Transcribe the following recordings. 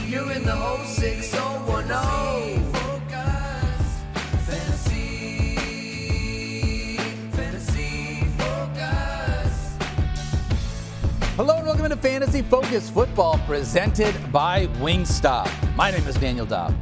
You're in the 06010. Focus. Fantasy Focus. Hello and welcome into Fantasy Focus Football presented by Wingstop. My name is Daniel Dopp.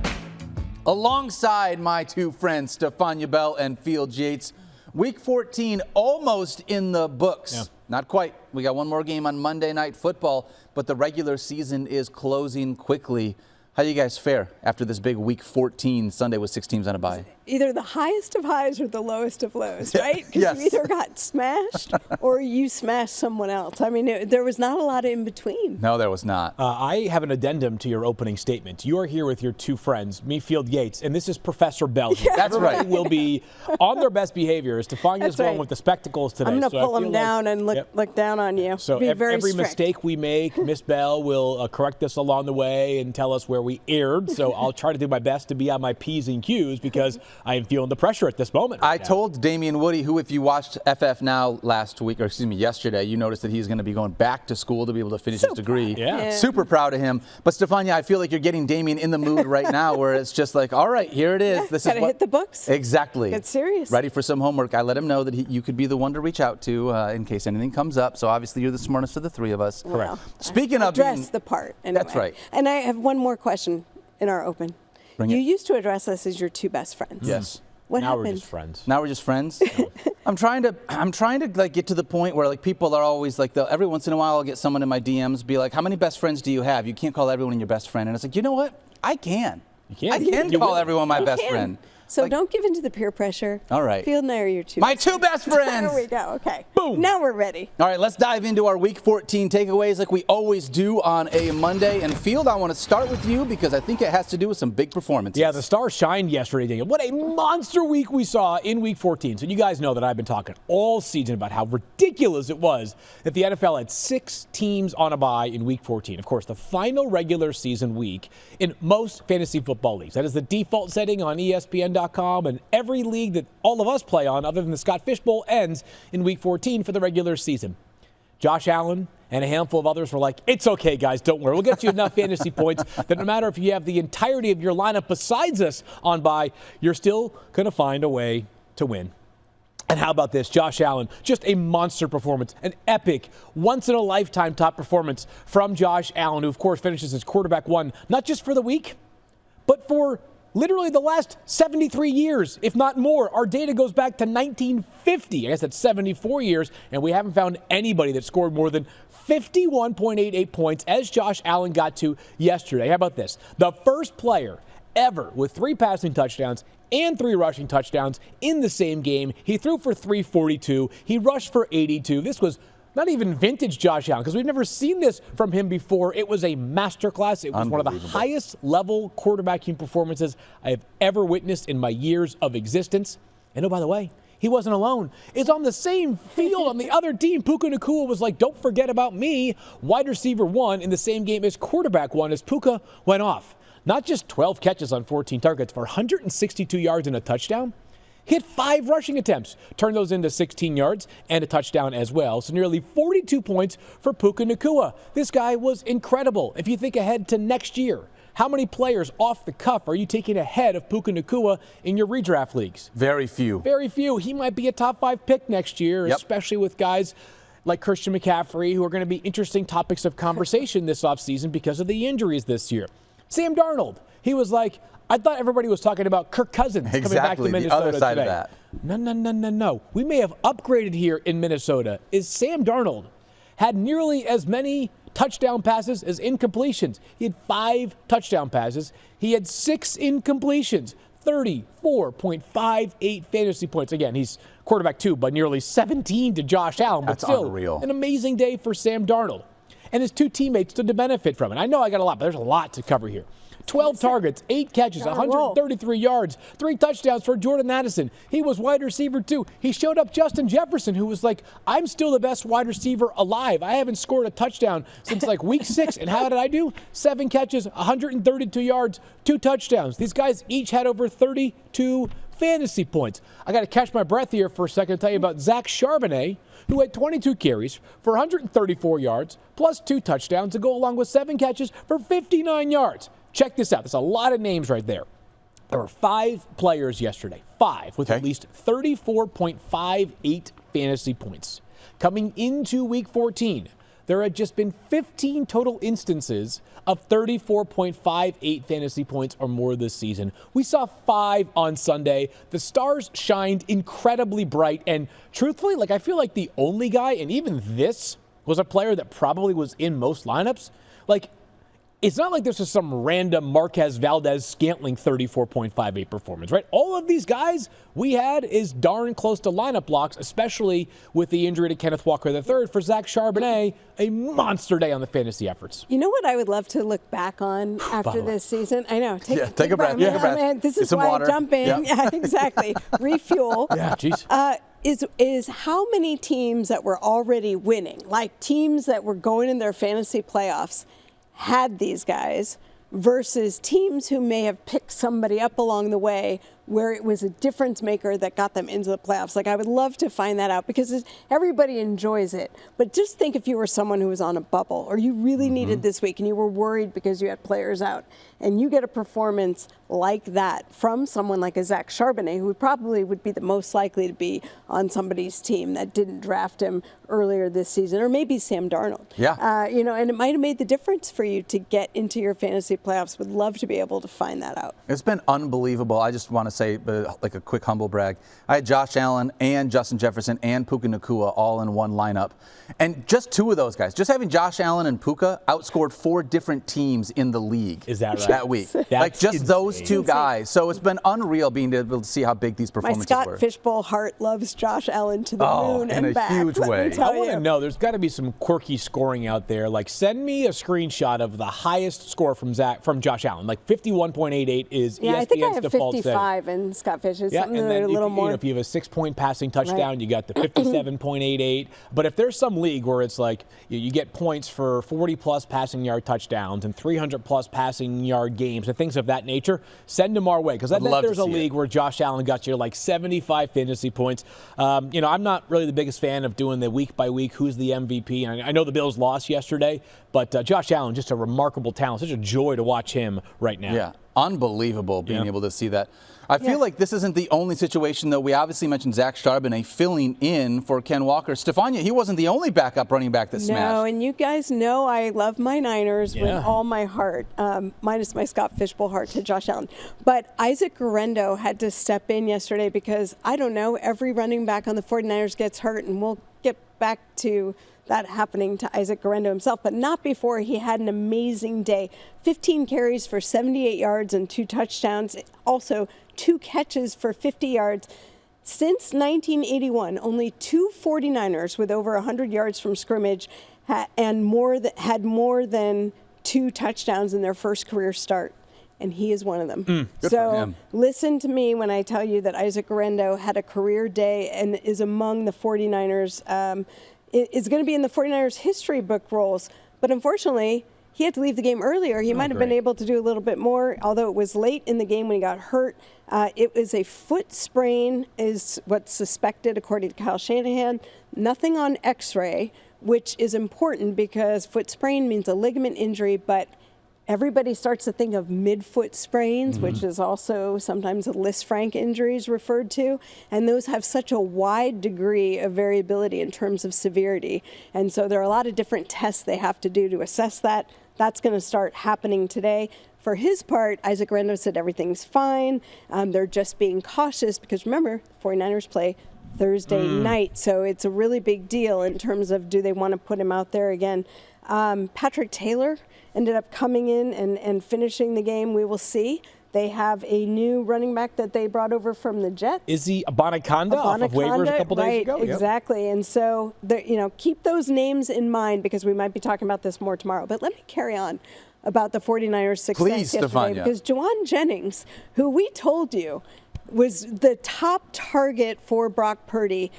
Alongside my two friends, Stephania Bell and Field Yates, Week 14 almost in the books. Yeah. Not quite. We got one more game on Monday Night Football, but the regular season is closing quickly. How do you guys fare after this big Week 14 Sunday with 6 teams on a bye? Either the highest of highs or the lowest of lows, right? Because Yes. you either got smashed or you smashed someone else. I mean, there was not a lot in between. No, there was not. I have an addendum to your opening statement. You are here with your two friends, me, Field Yates, and this is Professor Bell. Yeah. That's right. Everybody will be on their best behavior. Stefania's That's going right. with the spectacles today. I'm going to so I pull them feel down and Yep. look down on you. So Be very every strict. mistake we make, Miss Bell will correct us along the way and tell us where we erred. So I'll try to do my best to be on my P's and Q's because I am feeling the pressure at this moment. I told Damian Woody, who if you watched FF Now yesterday, you noticed that he's going to be going back to school to be able to finish his degree. proud. Yeah. Super proud of him. But Stephania, I feel like you're getting Damian in the mood right now where it's just like, all right, here it is. This is Gotta hit the books. Exactly. Get serious. Ready for some homework. I let him know that you could be the one to reach out to in case anything comes up. So obviously you're the smartest of the three of us. Well, Speaking I of being- address the part. Anyway. That's right. And I have one more question in our open. Bring You it. used to address us as your two best friends. Yes. What now happened? we're just friends. Now we're just friends. I'm trying to like get to the point where like people are always like every once in a while I'll get someone in my DMs be like, how many best friends do you have? You can't call everyone your best friend. And it's like, you know what? I can. You can. I can You call will. everyone my You best can. friend. So Like- don't give in to the peer pressure. All right. Field and I are your two. My two best friends. There we go. Okay. Boom. Now we're ready. All right, let's dive into our Week 14 takeaways like we always do on a Monday. And Field, I want to start with you because I think it has to do with some big performances. Yeah, the stars shined yesterday, Daniel. What a monster week we saw in Week 14. So you guys know that I've been talking all season about how ridiculous it was that the NFL had 6 teams on a bye in Week 14. Of course, the final regular season week in most fantasy football leagues. That is the default setting on ESPN.com, and every league that all of us play on, other than the Scott Fish Bowl, ends in Week 14 for the regular season. Josh Allen and a handful of others were like, it's okay, guys, don't worry. We'll get you enough fantasy points that no matter if you have the entirety of your lineup besides us on bye, you're still going to find a way to win. And how about this? Josh Allen, just a monster performance, an epic, once-in-a-lifetime top performance from Josh Allen, who, of course, finishes as quarterback 1, not just for the week, but for literally the last 73 years, if not more. Our data goes back to 1950. I guess that's 74 years, and we haven't found anybody that scored more than 51.88 points as Josh Allen got to yesterday. How about this? The first player ever with 3 passing touchdowns and 3 rushing touchdowns in the same game. He threw for 342. He rushed for 82. This was not even vintage Josh Allen, because we've never seen this from him before. It was a masterclass. It was one of the highest level quarterbacking performances I have ever witnessed in my years of existence. And oh, by the way, he wasn't alone. It's on the same field on the other team. Puka Nacua was like, don't forget about me. Wide receiver 1 in the same game as quarterback 1 as Puka went off. Not just 12 catches on 14 targets for 162 yards and a touchdown. Hit 5 rushing attempts, turned those into 16 yards and a touchdown as well. So nearly 42 points for Puka Nacua. This guy was incredible. If you think ahead to next year, how many players off the cuff are you taking ahead of Puka Nacua in your redraft leagues? Very few. Very few. He might be a top 5 pick next year, especially with guys like Christian McCaffrey, who are going to be interesting topics of conversation this offseason because of the injuries this year. Sam Darnold, he was like, I thought everybody was talking about Kirk Cousins coming back to Minnesota the other side today. of that. No. We may have upgraded here in Minnesota. Is Sam Darnold had nearly as many touchdown passes as incompletions. He had 5 touchdown passes. He had 6 incompletions. 34.58 fantasy points. Again, he's quarterback 2, but nearly 17 to Josh Allen. But That's still, unreal. An amazing day for Sam Darnold. And his 2 teammates stood to benefit from it. I know I got a lot, but there's a lot to cover here. 12 targets, 8 catches, 133 yards, 3 touchdowns for Jordan Addison. He was wide receiver 2. He showed up Justin Jefferson, who was like, I'm still the best wide receiver alive. I haven't scored a touchdown since like week 6. And how did I do? 7 catches, 132 yards, 2 touchdowns. These guys each had over 32 fantasy points. I got to catch my breath here for a second to tell you about Zach Charbonnet, who had 22 carries for 134 yards, plus 2 touchdowns to go along with 7 catches for 59 yards. Check this out. There's a lot of names right there. There were 5 players yesterday, 5, with at least 34.58 fantasy points. Coming into Week 14, there had just been 15 total instances of 34.58 fantasy points or more this season. We saw 5 on Sunday. The stars shined incredibly bright, and truthfully, I feel like the only guy, and even this was a player that probably was in most lineups. It's not like this is some random Marquez Valdez-Scantling 34.58 performance, right? All of these guys we had is darn close to lineup blocks, especially with the injury to Kenneth Walker III. For Zach Charbonnet, a monster day on the fantasy efforts. You know what I would love to look back on after this season? I know. Take a breath. Take a breath. Man, this is why I jump in. Yeah, exactly. Refuel. Yeah, geez. Is how many teams that were already winning, like teams that were going in their fantasy playoffs, had these guys versus teams who may have picked somebody up along the way where it was a difference maker that got them into the playoffs. I would love to find that out because everybody enjoys it. But just think if you were someone who was on a bubble or you really needed this week and you were worried because you had players out and you get a performance like that from someone like a Zach Charbonnet, who probably would be the most likely to be on somebody's team that didn't draft him earlier this season, or maybe Sam Darnold. Yeah. And it might have made the difference for you to get into your fantasy playoffs. Would love to be able to find that out. It's been unbelievable. I just want to say, a quick humble brag. I had Josh Allen and Justin Jefferson and Puka Nacua all in one lineup. And just 2 of those guys, just having Josh Allen and Puka outscored 4 different teams in the league. Is that right? That week. That's just insane. those 2 guys. So it's been unreal being able to see how big these My performances Scott were. Fishbowl heart loves Josh Allen to the moon in and a back. huge let me way. tell I want you. to know, there's got to be some quirky scoring out there. Send me a screenshot of the highest score from Josh Allen. 51.88 is Yeah, ESPN's I think I have default 55 in Scott Fish's. Yeah, Something and that then a little more. if you have a 6-point passing touchdown, you got the 57.88. But if there's some league where it's you get points for 40-plus passing yard touchdowns and 300-plus passing yard games and things of that nature, send them our way. Because I bet there's a league where Josh Allen got you 75 fantasy points. I'm not really the biggest fan of doing the week-by-week who's the MVP. And I know the Bills lost yesterday, but Josh Allen, just a remarkable talent. Such a joy to watch him right now. Yeah, unbelievable being able to see that. I feel like this isn't the only situation, though. We obviously mentioned Zach Charbonnet filling in for Ken Walker. Stephania, he wasn't the only backup running back that smashed. No, and you guys know I love my Niners with all my heart, minus my Scott Fishbowl heart to Josh Allen. But Isaac Guerendo had to step in yesterday because, I don't know, every running back on the 49ers gets hurt, and we'll get back to that happening to Isaac Guerendo himself, but not before he had an amazing day. 15 carries for 78 yards and 2 touchdowns. Also, 2 catches for 50 yards. Since 1981, only 2 49ers with over 100 yards from scrimmage had more than 2 touchdowns in their first career start. And he is one of them. So listen to me when I tell you that Isaac Guerendo had a career day and is among the 49ers. Is going to be in the 49ers history book rolls. But unfortunately, he had to leave the game earlier. He might have been able to do a little bit more, although it was late in the game when he got hurt. It was a foot sprain is what's suspected, according to Kyle Shanahan. Nothing on x-ray, which is important because foot sprain means a ligament injury, but everybody starts to think of midfoot sprains, which is also sometimes a Lisfranc injuries referred to, and those have such a wide degree of variability in terms of severity. And so there are a lot of different tests they have to do to assess that. That's going to start happening today. For his part, Isaac Guerendo said everything's fine. They're just being cautious because, remember, 49ers play Thursday night, so it's a really big deal in terms of do they want to put him out there again. Patrick Taylor ended up coming in and finishing the game. We will see. They have a new running back that they brought over from the Jets. Is he Abanaconda off of waivers a couple days ago? Right, exactly. And so, keep those names in mind because we might be talking about this more tomorrow. But let me carry on about the 49ers' success yesterday. Stephania. Because Juwan Jennings, who we told you was the top target for Brock Purdy,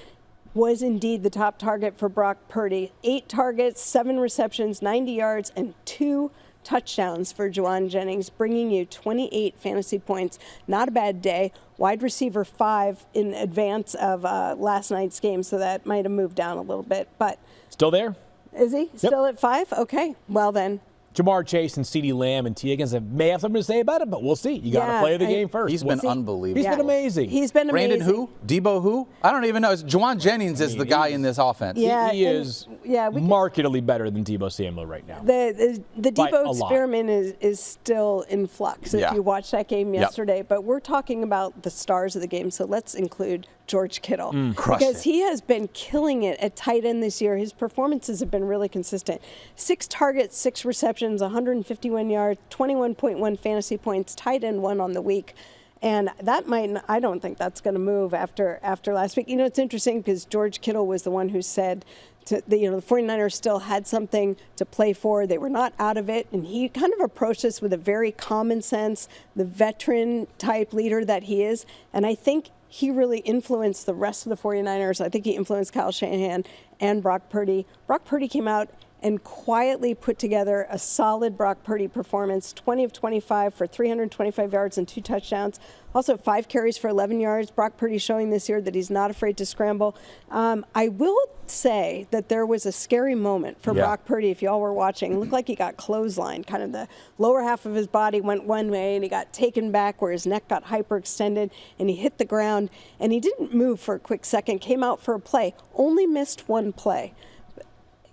was indeed the top target for Brock Purdy. 8 targets, 7 receptions, 90 yards, and 2 touchdowns for Juwan Jennings, bringing you 28 fantasy points. Not a bad day. Wide receiver 5 in advance of last night's game, so that might have moved down a little bit. But Still there? is he still at 5? Okay, well then. Jamar Chase and CeeDee Lamb and T. Higgins may have something to say about it, but we'll see. You got to play the game first. He's been unbelievable. He's been amazing. He's been amazing. Brandon who? Debo who? I don't even know. Juwan Jennings is the guy in this offense. Yeah, he is markedly better than Debo Samuel right now. The Debo experiment is still in flux if you watch that game yesterday. But we're talking about the stars of the game, so let's include George Kittle. Because he has been killing it at tight end this year. His performances have been really consistent. 6 targets, 6 receptions, 151 yards, 21.1 fantasy points, tight end 1 on the week. And that I don't think that's going to move after last week. You know, it's interesting because George Kittle was the one who said the 49ers still had something to play for. They were not out of it. And he kind of approached this with a very common sense, the veteran type leader that he is. And I think he really influenced the rest of the 49ers. I think he influenced Kyle Shanahan and Brock Purdy. Brock Purdy came out and quietly put together a solid Brock Purdy performance, 20 of 25 for 325 yards and 2 touchdowns. Also 5 carries for 11 yards. Brock Purdy showing this year that he's not afraid to scramble. I will say that there was a scary moment for Brock Purdy, if y'all were watching. It looked like he got clotheslined. Kind of the lower half of his body went one way, and he got taken back where his neck got hyperextended, and he hit the ground. And he didn't move for a quick second, came out for a play, only missed 1 play.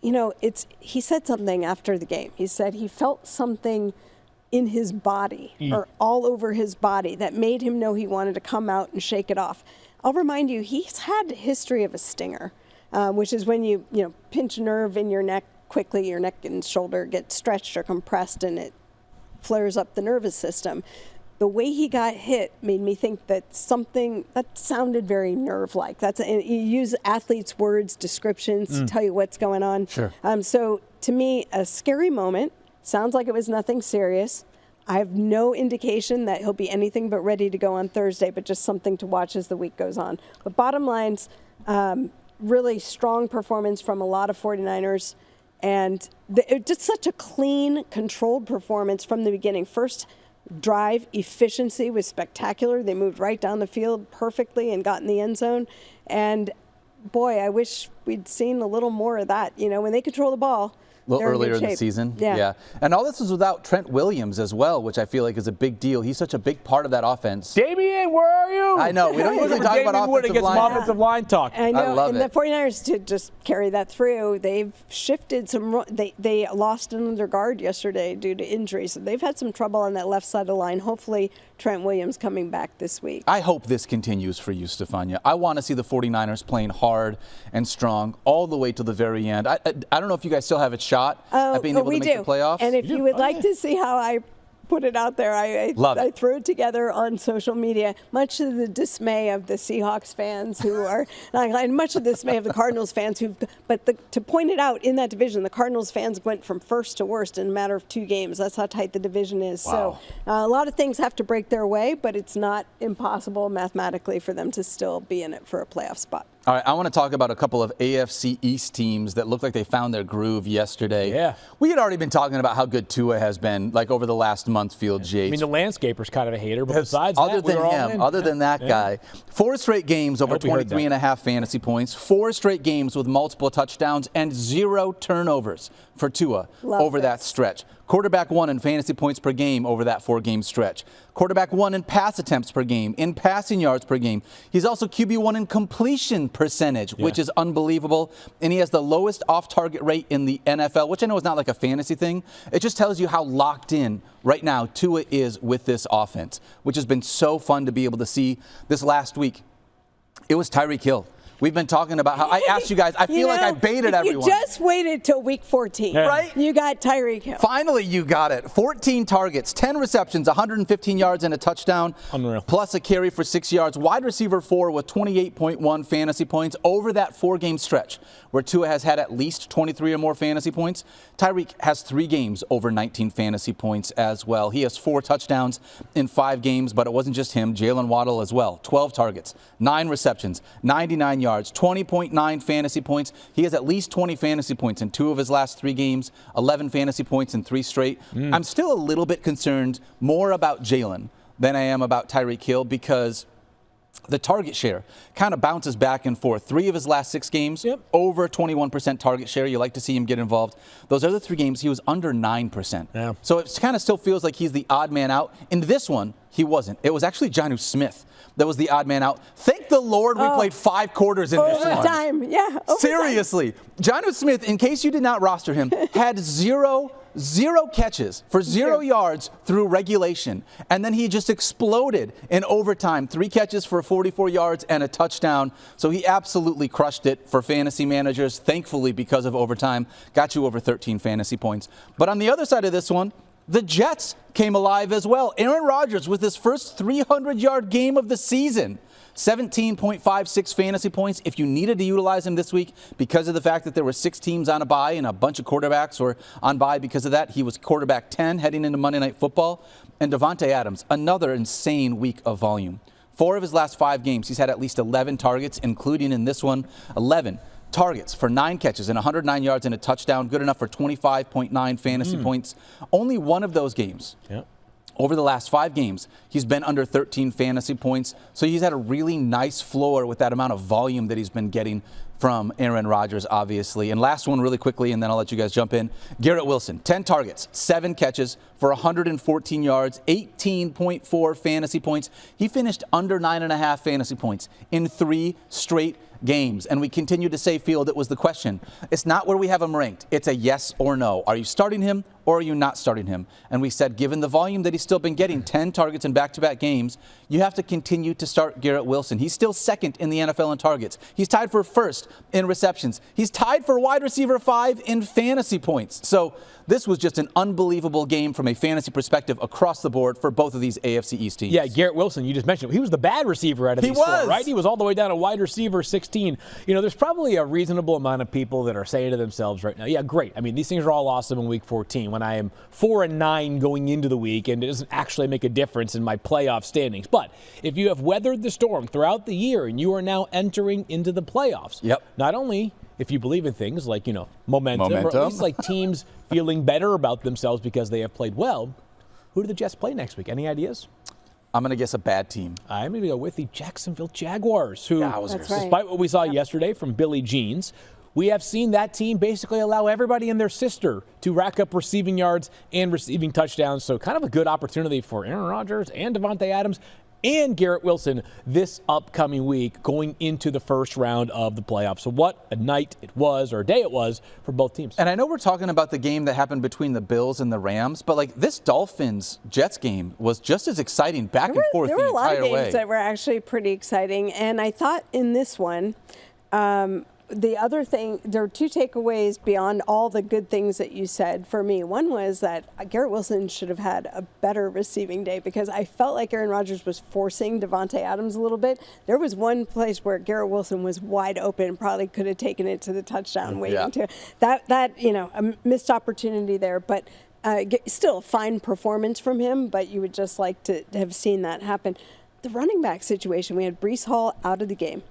You know, he said something after the game. He said he felt something in his body or all over his body that made him know he wanted to come out and shake it off. I'll remind you, he's had a history of a stinger, which is when you pinch a nerve in your neck quickly, your neck and shoulder get stretched or compressed, and it flares up the nervous system. The way he got hit made me think that something that sounded very nerve-like. You use athletes' words, descriptions to tell you what's going on. Sure. So to me, a scary moment. Sounds like it was nothing serious. I have no indication that he'll be anything but ready to go on Thursday, but just something to watch as the week goes on. But bottom line's really strong performance from a lot of 49ers, and just such a clean, controlled performance from the beginning. First drive efficiency was spectacular. They moved right down the field perfectly and got in the end zone. And boy, I wish we'd seen a little more of that. You know, when they control the ball, a little earlier in the season. Yeah. And all this was without Trent Williams as well, which I feel like is a big deal. He's such a big part of that offense. Damian, where are you? I know. We don't usually talk about offensive line. I know. I love and it. The 49ers, to just carry that through, they've shifted some. They lost another guard yesterday due to injury, so they've had some trouble on that left side of the line. Hopefully, Trent Williams coming back this week. I hope this continues for you, Stephania. I want to see the 49ers playing hard and strong all the way to the very end. I don't know if you guys still have a shot at being able to make the playoffs. And if you would like to see how I put it out there, I threw it together on social media, much to the dismay of the Seahawks fans who are, and much to the dismay of the Cardinals fans to point it out, in that division, the Cardinals fans went from first to worst in a matter of 2 games. That's how tight the division is. Wow. So a lot of things have to break their way, but it's not impossible mathematically for them to still be in it for a playoff spot. All right, I want to talk about a couple of AFC East teams that looked like they found their groove yesterday. Yeah. We had already been talking about how good Tua has been, like over the last month, Field Yates. I mean, the landscaper's kind of a hater, but besides other that, than that guy, 4 straight games over 23.5 fantasy points, 4 straight games with multiple touchdowns, and 0 turnovers for Tua over that stretch. Quarterback 1 in fantasy points per game over that 4-game stretch. Quarterback 1 in pass attempts per game, in passing yards per game. He's also QB1 in completion percentage, which is unbelievable. And he has the lowest off-target rate in the NFL, which I know is not like a fantasy thing. It just tells you how locked in right now Tua is with this offense, which has been so fun to be able to see this last week. It was Tyreek Hill. We've been talking about how I asked you guys, I feel like I baited everyone. You just waited till week 14, right? You got Tyreek Hill. Finally, you got it. 14 targets, 10 receptions, 115 yards and a touchdown. Unreal. Plus a carry for 6 yards. Wide receiver 4 with 28.1 fantasy points over that 4-game stretch where Tua has had at least 23 or more fantasy points. Tyreek has 3 games over 19 fantasy points as well. He has 4 touchdowns in 5 games, but it wasn't just him. Jalen Waddle as well. 12 targets, 9 receptions, 99 yards, 20.9 fantasy points. He has at least 20 fantasy points in 2 of his last 3 games, 11 fantasy points in 3 straight. I'm still a little bit concerned more about Jalen than I am about Tyreek Hill because the target share kind of bounces back and forth. 3 of his last 6 games, over 21% target share. You like to see him get involved. Those other 3 games, he was under 9%. Yeah. So it kind of still feels like he's the odd man out. In this one, he wasn't. It was actually Jonnu Smith that was the odd man out. Thank the Lord we played 5 quarters in this one. Overtime, yeah. Seriously. Jonnu Smith, in case you did not roster him, had zero catches for 0 yards through regulation. And then he just exploded in overtime. 3 catches for 44 yards and a touchdown. So he absolutely crushed it for fantasy managers. Thankfully, because of overtime, got you over 13 fantasy points. But on the other side of this one, the Jets came alive as well. Aaron Rodgers with his first 300-yard game of the season. 17.56 fantasy points. If you needed to utilize him this week because of the fact that there were 6 teams on a bye and a bunch of quarterbacks were on bye because of that, he was quarterback 10 heading into Monday Night Football. And Davante Adams, another insane week of volume. 4 of his last 5 games, he's had at least 11 targets, including in this one, 11 targets for 9 catches and 109 yards and a touchdown, good enough for 25.9 fantasy points. Only one of those games. Over the last 5 games, he's been under 13 fantasy points. So he's had a really nice floor with that amount of volume that he's been getting from Aaron Rodgers, obviously. And last one really quickly, and then I'll let you guys jump in. Garrett Wilson, 10 targets, 7 catches for 114 yards, 18.4 fantasy points. He finished under 9.5 fantasy points in 3 straight games. And we continue to say, Field, it was the question. It's not where we have him ranked. It's a yes or no. Are you starting him or are you not starting him? And we said, given the volume that he's still been getting, 10 targets in back-to-back games, you have to continue to start Garrett Wilson. He's still second in the NFL in targets. He's tied for first in receptions. He's tied for wide receiver 5 in fantasy points. So this was just an unbelievable game from a fantasy perspective across the board for both of these AFC East teams. Yeah, Garrett Wilson, you just mentioned, he was the bad receiver out of these 4, right? He was all the way down to wide receiver 16. You know, there's probably a reasonable amount of people that are saying to themselves right now, yeah, great. I mean, these things are all awesome in week 14 when I am 4-9 going into the week and it doesn't actually make a difference in my playoff standings. But if you have weathered the storm throughout the year and you are now entering into the playoffs, not only if you believe in things like, momentum, or at least like teams feeling better about themselves because they have played well, who do the Jets play next week? Any ideas? I'm going to guess a bad team. I'm going to go with the Jacksonville Jaguars, who, That's right. despite what we saw yesterday from Billy Jeans, we have seen that team basically allow everybody and their sister to rack up receiving yards and receiving touchdowns. So kind of a good opportunity for Aaron Rodgers and Davante Adams and Garrett Wilson this upcoming week going into the first round of the playoffs. So what a night it was, or a day it was, for both teams. And I know we're talking about the game that happened between the Bills and the Rams, but like this Dolphins-Jets game was just as exciting back and forth the entire way. There were a lot of games that were actually pretty exciting. And I thought in this one, the other thing, there are 2 takeaways beyond all the good things that you said for me. One was that Garrett Wilson should have had a better receiving day because I felt like Aaron Rodgers was forcing Davante Adams a little bit. There was one place where Garrett Wilson was wide open and probably could have taken it to the touchdown waiting to. That a missed opportunity there. But still a fine performance from him, but you would just like to have seen that happen. The running back situation, we had Breece Hall out of the game.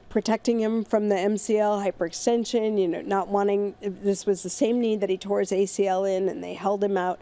Protecting him from the MCL hyperextension, not wanting, this was the same knee that he tore his ACL in, and they held him out,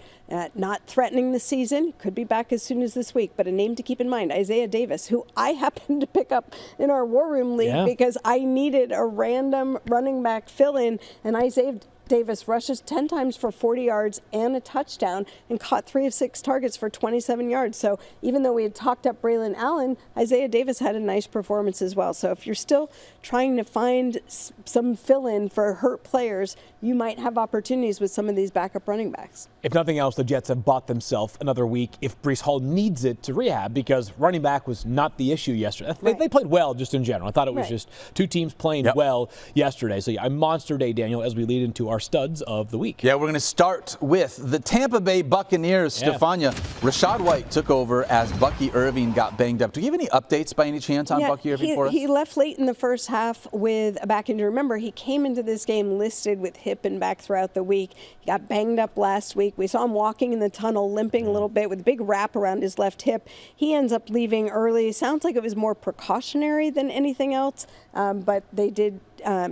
not threatening the season. Could be back as soon as this week, but a name to keep in mind, Isaiah Davis, who I happened to pick up in our War Room League because I needed a random running back fill-in, and Isaiah Davis rushes 10 times for 40 yards and a touchdown and caught 3 of 6 targets for 27 yards. So even though we had talked up Braylon Allen, Isaiah Davis had a nice performance as well. So if you're still trying to find some fill-in for hurt players, you might have opportunities with some of these backup running backs. If nothing else, the Jets have bought themselves another week if Breece Hall needs it to rehab, because running back was not the issue yesterday. They played well just in general. I thought it was just 2 teams playing well yesterday. So a monster day, Daniel, as we lead into our studs of the week. Yeah, we're going to start with the Tampa Bay Buccaneers. Yeah. Stephania, Rachaad White took over as Bucky Irving got banged up. Do you have any updates by any chance on Bucky Irving for us? He left late in the first half with a back injury. Remember, he came into this game listed with hip and back throughout the week. He got banged up last week. We saw him walking in the tunnel, limping a little bit with a big wrap around his left hip. He ends up leaving early. Sounds like it was more precautionary than anything else, but they did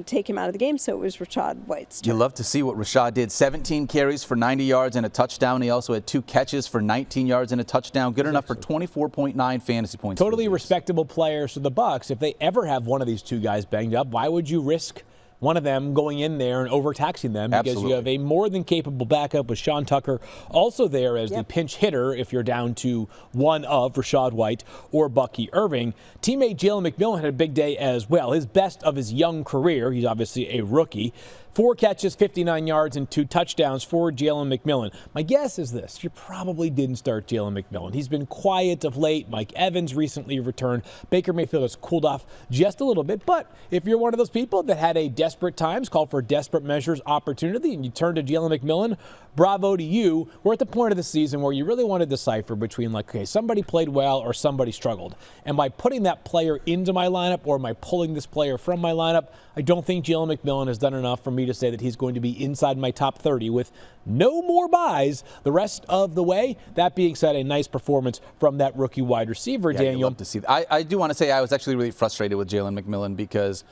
take him out of the game, so it was Rachaad White's turn. You love to see what Rachaad did. 17 carries for 90 yards and a touchdown. He also had 2 catches for 19 yards and a touchdown. Good enough for 24.9 fantasy points. Totally respectable player. So the Bucs, if they ever have one of these two guys banged up, why would you risk one of them going in there and overtaxing them? Because Absolutely. you have a more than capable backup with Sean Tucker also there as the pinch hitter if you're down to one of Rachaad White or Bucky Irving. Teammate Jalen McMillan had a big day as well. His best of his young career. He's obviously a rookie. 4 catches, 59 yards, and 2 touchdowns for Jalen McMillan. My guess is this. You probably didn't start Jalen McMillan. He's been quiet of late. Mike Evans recently returned. Baker Mayfield has cooled off just a little bit. But if you're one of those people that had a desperate times, called for desperate measures opportunity, and you turn to Jalen McMillan, bravo to you. We're at the point of the season where you really want to decipher between, like, okay, somebody played well or somebody struggled. Am I putting that player into my lineup or am I pulling this player from my lineup? I don't think Jalen McMillan has done enough for me to say that he's going to be inside my top 30 with no more buys the rest of the way. That being said, a nice performance from that rookie wide receiver, Yeah, Daniel. you love to see that. I do want to say I was actually really frustrated with Jalen McMillan because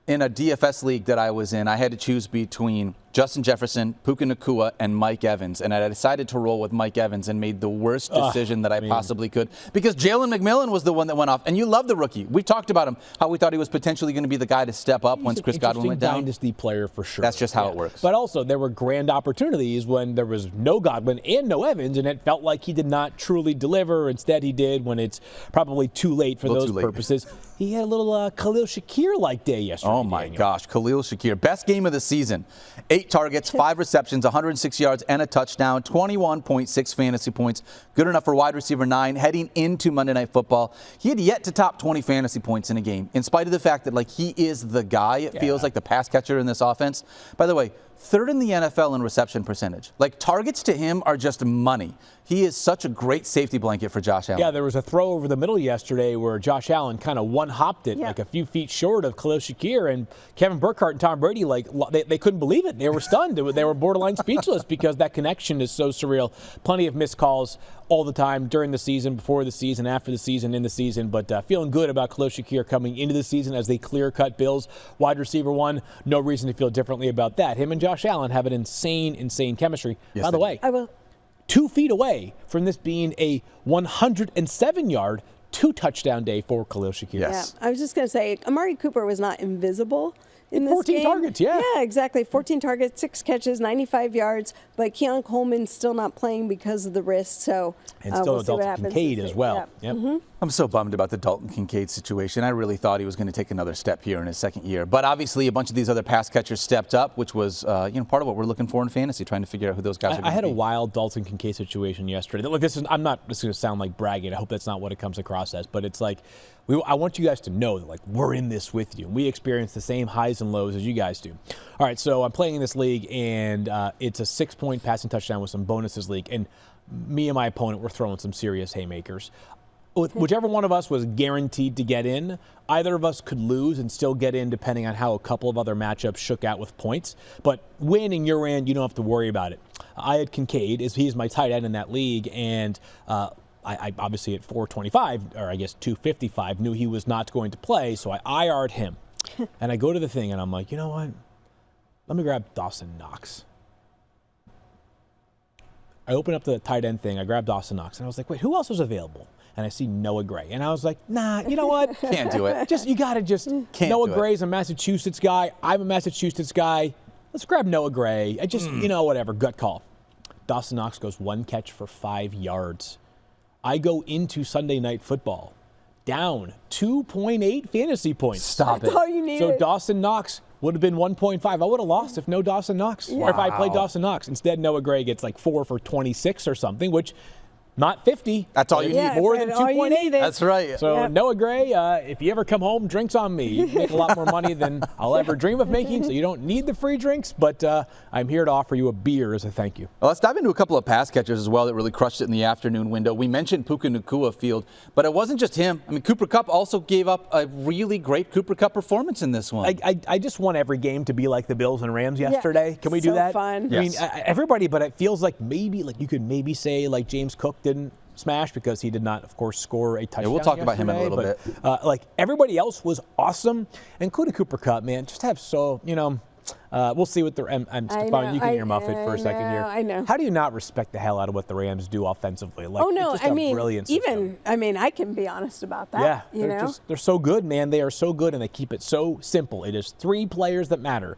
in a DFS league that I was in, I had to choose between Justin Jefferson, Puka Nacua, and Mike Evans. And I decided to roll with Mike Evans and made the worst decision that I possibly could because Jalen McMillan was the one that went off. And you love the rookie. We talked about him, how we thought he was potentially going to be the guy to step up once Chris Godwin went down. Dynasty player for sure. That's just how it works. But also, there were grand opportunities when there was no Godwin and no Evans, and it felt like he did not truly deliver. Instead, he did when it's probably too late for those purposes. He had a little Khalil Shakir-like day yesterday. Oh, my Daniel. gosh. Khalil Shakir. Best game of the season. 8 targets, 5 receptions, 106 yards, and a touchdown. 21.6 fantasy points. Good enough for wide receiver 9 heading into Monday Night Football. He had yet to top 20 fantasy points in a game, in spite of the fact that, like, he is the guy. It feels like the pass catcher in this offense. By the way, 3rd in the NFL in reception percentage. Like, targets to him are just money. He is such a great safety blanket for Josh Allen. Yeah, there was a throw over the middle yesterday where Josh Allen kind of one-hopped it like a few feet short of Khalil Shakir, and Kevin Burkhardt and Tom Brady, like, they couldn't believe it. They were stunned. They were borderline speechless because that connection is so surreal. Plenty of missed calls all the time during the season, before the season, after the season, in the season, but feeling good about Khalil Shakir coming into the season as they clear-cut Bills wide receiver 1. No reason to feel differently about that. Him and Josh Allen have an insane chemistry. Yes, by the way, I will. 2 feet away from this being a 107-yard, 2-touchdown day for Khalil Shakir. Yes. Yeah, I was just going to say, Amari Cooper was not invisible in this 14 game. targets, yeah. Yeah, exactly. 14 targets, 6 catches, 95 yards. But Keon Coleman's still not playing because of the wrist. So And still we'll see what Dalton happens Kincaid this as week. well. Yeah. Yep. I'm so bummed about the Dalton Kincaid situation. I really thought he was going to take another step here in his second year. But obviously, a bunch of these other pass catchers stepped up, which was part of what we're looking for in fantasy, trying to figure out who those guys are going to be. I had a wild Dalton Kincaid situation yesterday. Look, I'm not just going to sound like bragging. I hope that's not what it comes across as. But it's like, I want you guys to know that, like, we're in this with you. We experience the same highs and lows as you guys do. All right, so I'm playing in this league, and it's a 6-point passing touchdown with some bonuses league. And me and my opponent were throwing some serious haymakers. Whichever one of us was guaranteed to get in, either of us could lose and still get in depending on how a couple of other matchups shook out with points. But winning your end, you don't have to worry about it. I had Kincaid, he's my tight end in that league, and I obviously at 425, or I guess 255, knew he was not going to play, so I IR'd him. And I go to the thing, and I'm like, you know what? Let me grab Dawson Knox. I open up the tight end thing, I grab Dawson Knox, and I was like, wait, who else was available? And I see Noah Gray. And I was like, nah, you know what? Can't do it. You got to just, Noah Gray's a Massachusetts guy. I'm a Massachusetts guy. Let's grab Noah Gray. I just, whatever, gut call. Dawson Knox goes 1 catch for 5 yards. I go into Sunday Night Football down 2.8 fantasy points. Stop it. That's all you need. So Dawson Knox would have been 1.5. I would have lost if no Dawson Knox. Or if I played Dawson Knox. Instead, Noah Gray gets like 4 for 26 or something, which not 50. That's all you It's need. More than all you 2.8. need is- That's right. So Yep. Noah Gray, if you ever come home, drinks on me. You make a lot more money than I'll ever dream of making, so you don't need the free drinks, but I'm here to offer you a beer as a thank you. Well, let's dive into a couple of pass catchers as well that really crushed it in the afternoon window. We mentioned Puka Nacua Field, but it wasn't just him. I mean, Cooper Kupp also gave up a really great Cooper Kupp performance in this one. I just want every game to be like the Bills and Rams yesterday. Can we do so that? fun. I mean, Yes. everybody, but it feels like you could maybe say like James Cook didn't smash because he did not, of course, score a touchdown. Yeah, we'll talk about him in a little bit. Like everybody else was awesome, including Cooper Kupp, man. Just have we'll see what the Stephania, you can hear Muffet for a second here. I know. How do you not respect the hell out of what the Rams do offensively? Like, Oh no, it's just I a mean, brilliant system. I can be honest about that. Yeah, you know. they're so good, man. They are so good, and they keep it so simple. It is 3 players that matter: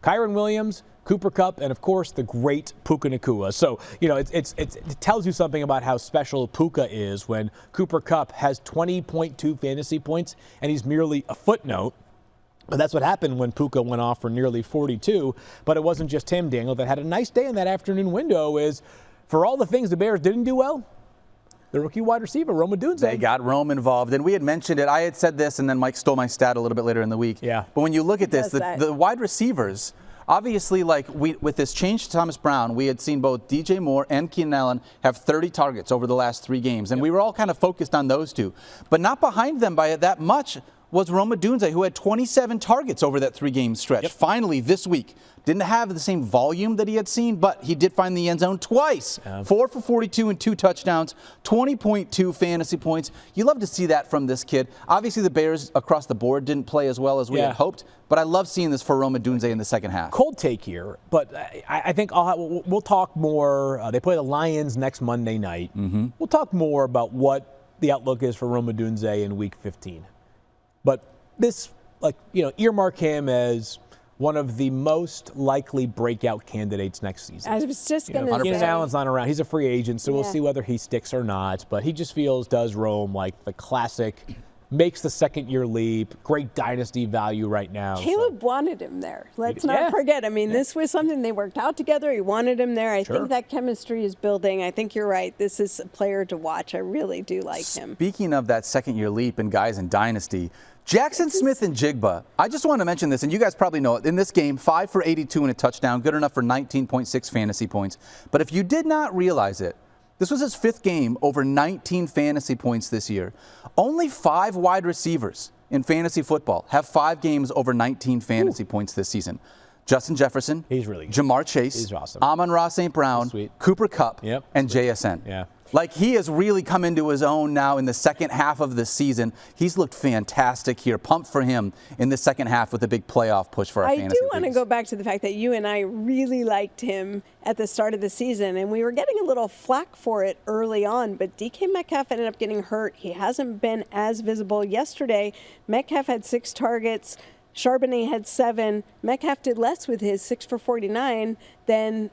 Kyren Williams, Cooper Kupp, and of course the great Puka Nacua. So it tells you something about how special Puka is when Cooper Kupp has 20.2 fantasy points, and he's merely a footnote. But that's what happened when Puka went off for nearly 42. But it wasn't just him, Daniel, that had a nice day in that afternoon window. Is for all the things the Bears didn't do well, the rookie wide receiver, Rome Odunze. They got Rome involved, and we had mentioned it. I had said this, and then Mike stole my stat a little bit later in the week. Yeah. But when you look at this, does that. the wide receivers, obviously, with this change to Thomas Brown, we had seen both DJ Moore and Keenan Allen have 30 targets over the last 3 games, and we were all kind of focused on those two. But not behind them by that much was Rome Odunze, who had 27 targets over that 3-game stretch. Yep. Finally, this week, didn't have the same volume that he had seen, but he did find the end zone twice. 4 for 42 and 2 touchdowns, 20.2 fantasy points. You love to see that from this kid. Obviously, the Bears across the board didn't play as well as we had hoped, but I love seeing this for Rome Odunze in the second half. Cold take here, but I think we'll talk more. They play the Lions next Monday night. Mm-hmm. We'll talk more about what the outlook is for Rome Odunze in Week 15. But this, earmark him as one of the most likely breakout candidates next season. I was just going to say. Keenan Allen's not around. He's a free agent, so we'll Yeah. see whether he sticks or not. But he just does Rome like the classic, makes the second-year leap, great dynasty value right now. Caleb wanted him there. Let's not forget. I mean, this was something they worked out together. He wanted him there. I think that chemistry is building. I think you're right. This is a player to watch. I really do like him. Speaking of that second-year leap and guys in dynasty, Jackson Smith and Jigba. I just want to mention this, and you guys probably know it. In this game, 5 for 82 and a touchdown, good enough for 19.6 fantasy points. But if you did not realize it, this was his 5th game over 19 fantasy points this year. Only 5 wide receivers in fantasy football have 5 games over 19 fantasy points this season. Justin Jefferson, He's really good. Jamar Chase, He's awesome. Amon-Ra St. Brown, Sweet. Cooper Kupp, Yep. and JSN. Yeah. Like, he has really come into his own now in the second half of the season. He's looked fantastic here. Pumped for him in the second half with a big playoff push for our fantasy I do want to leagues. go back to the fact that you and I really liked him at the start of the season, and we were getting a little flack for it early on, but DK Metcalf ended up getting hurt. He hasn't been as visible. Yesterday, Metcalf had 6 targets. Charbonnet had 7. Metcalf did less with his 6 for 49 than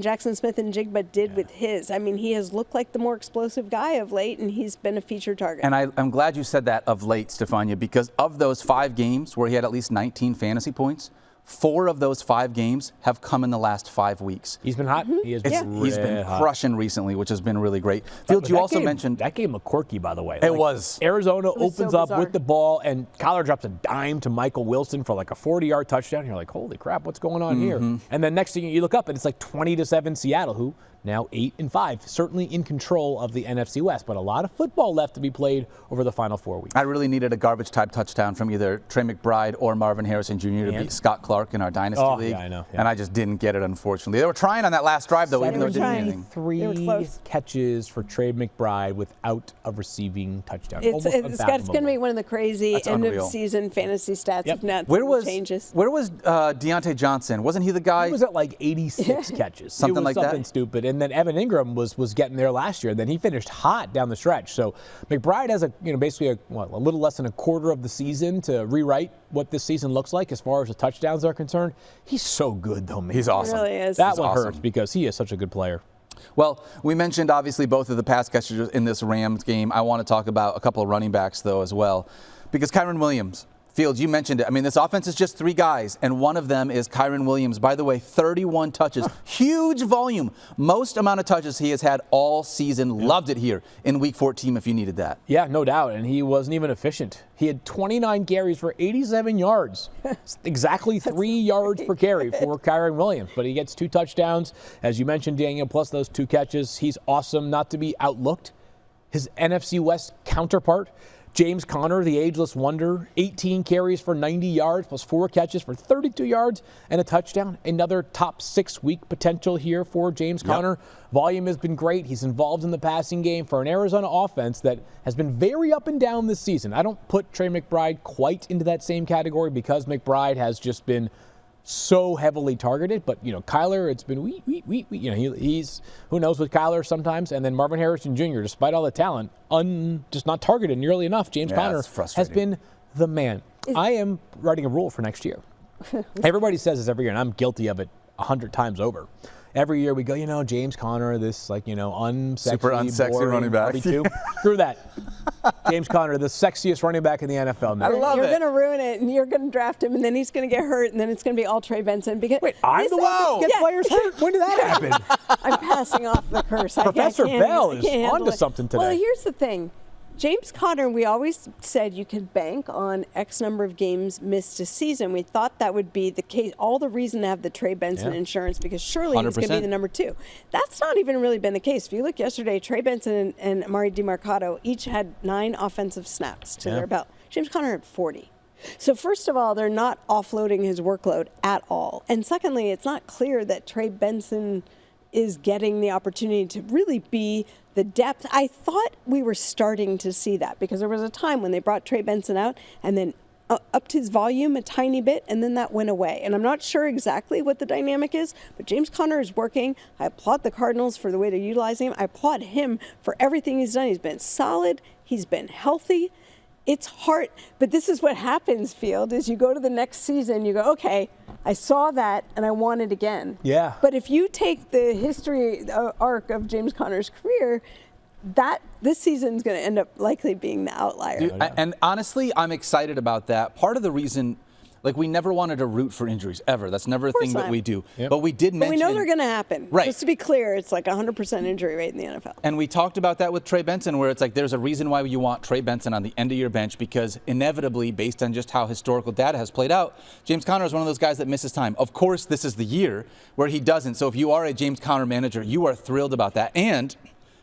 Jackson Smith and Jigba did with his. I mean, he has looked like the more explosive guy of late, and he's been a featured target. And I'm glad you said that of late, Stephania, because of those 5 games where he had at least 19 fantasy points, 4 of those 5 games have come in the last 5 weeks. He's been hot. He has been He's been hot. crushing recently, which has been really great. Field, you also mentioned that game was quirky, by the way. It was. Arizona was so opens up bizarre. with the ball, and Kyler drops a dime to Michael Wilson for like a 40-yard touchdown. You're like, holy crap, what's going on here? And then next thing you look up, and it's like 20-7 Seattle, who now 8-5, certainly in control of the NFC West, but a lot of football left to be played over the final 4 weeks. I really needed a garbage-type touchdown from either Trey McBride or Marvin Harrison Jr. to beat Scott Clark in our Dynasty League. Yeah, I know. And I just didn't get it, unfortunately. They were trying on that last drive, though, even though it didn't mean anything. They were 3 close. catches for Trey McBride without a receiving touchdown. It's going to be one of the crazy That's unreal. end-of-season fantasy stats if not changes. Where was Deontay Johnson? Wasn't he the guy? He was at like 86 catches. Something it was like that? something stupid. And then Evan Ingram was getting there last year. And then he finished hot down the stretch. So McBride has basically a little less than a quarter of the season to rewrite what this season looks like as far as the touchdowns are concerned. He's so good, though, man. He's awesome. He really is. That He's one awesome. hurts because he is such a good player. Well, we mentioned, obviously, both of the pass catchers in this Rams game. I want to talk about a couple of running backs, though, as well. Because Kyren Williams, Fields, you mentioned it. I mean, this offense is just 3 guys, and one of them is Kyren Williams. By the way, 31 touches. Huge volume. Most amount of touches he has had all season. Loved it here in Week 14 if you needed that. Yeah, no doubt. And he wasn't even efficient. He had 29 carries for 87 yards. Exactly 3 yards per carry for Kyren Williams. But he gets 2 touchdowns, as you mentioned, Daniel, plus those 2 catches. He's awesome, not to be outlooked. His NFC West counterpart, James Conner, the ageless wonder, 18 carries for 90 yards plus 4 catches for 32 yards and a touchdown. Another top 6 week potential here for James Conner. Volume has been great. He's involved in the passing game for an Arizona offense that has been very up and down this season. I don't put Trey McBride quite into that same category because McBride has just been so heavily targeted, but Kyler, it's been he's who knows with Kyler sometimes, and then Marvin Harrison Jr., despite all the talent, just not targeted nearly enough. James Conner has been the man. I am writing a rule for next year. Everybody says this every year, and I'm guilty of it 100 times over. Every year we go, James Conner, this super unsexy running back. Screw that. James Conner, the sexiest running back in the NFL now. I love it. You're going to ruin it, and you're going to draft him, and then he's going to get hurt, and then it's going to be all Trey Benson. Because wait, I'm the one that gets players hurt? When did that happen? I'm passing off the curse. Professor Bell is onto something today. Well, here's the thing. James Conner, we always said you could bank on X number of games missed a season. We thought that would be the case, all the reason to have the Trey Benson insurance, because surely he's going to be the number 2. That's not even really been the case. If you look yesterday, Trey Benson and Amari DiMarcado each had 9 offensive snaps to their belt. James Conner had 40. So first of all, they're not offloading his workload at all. And secondly, it's not clear that Trey Benson is getting the opportunity to really be the depth. I thought we were starting to see that because there was a time when they brought Trey Benson out and then upped his volume a tiny bit, and then that went away. And I'm not sure exactly what the dynamic is, but James Conner is working. I applaud the Cardinals for the way they're utilizing him. I applaud him for everything he's done. He's been solid. He's been healthy. It's hard, but this is what happens, Field, is you go to the next season, you go, okay, I saw that and I want it again. Yeah. But if you take the history arc of James Conner's career, this season's going to end up likely being the outlier. Dude, and honestly, I'm excited about that. Part of the reason, we never wanted to root for injuries, ever. That's never a thing that we do. But we did mention. We know they're going to happen. Right. Just to be clear, it's like 100% injury rate in the NFL. And we talked about that with Trey Benson, where it's like there's a reason why you want Trey Benson on the end of your bench, because inevitably, based on just how historical data has played out, James Conner is one of those guys that misses time. Of course, this is the year where he doesn't. So if you are a James Conner manager, you are thrilled about that. And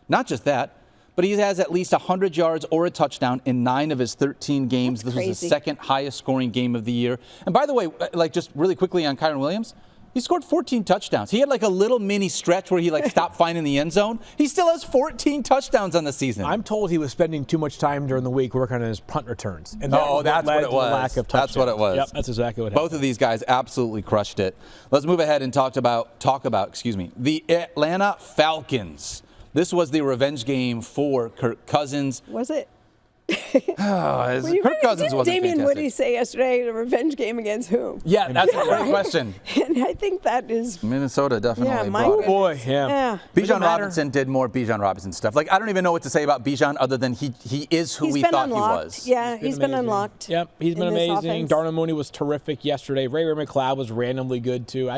not just that, but he has at least 100 yards or a touchdown in 9 of his 13 games. This was his second highest scoring game of the year. And by the way, just really quickly on Kyren Williams, he scored 14 touchdowns. He had a little mini stretch where he stopped finding the end zone. He still has 14 touchdowns on the season. I'm told he was spending too much time during the week working on his punt returns. And that's what it was. Lack of that's what it was. Yep, that's exactly what happened. Both of these guys absolutely crushed it. Let's move ahead and talk about the Atlanta Falcons. This was the revenge game for Kirk Cousins. Was it? Kirk Cousins wasn't Damian fantastic. Woody say yesterday, the revenge game against whom? Yeah, that's a great question. And I think that is Minnesota definitely. Yeah, brought it. Boy, yeah. Bijan Robinson did more Bijan Robinson stuff. I don't even know what to say about Bijan other than he is who we thought unlocked. he was. Yeah, he's been unlocked. Yep, he's been amazing. Darnell Mooney was terrific yesterday. Ray McLeod was randomly good too.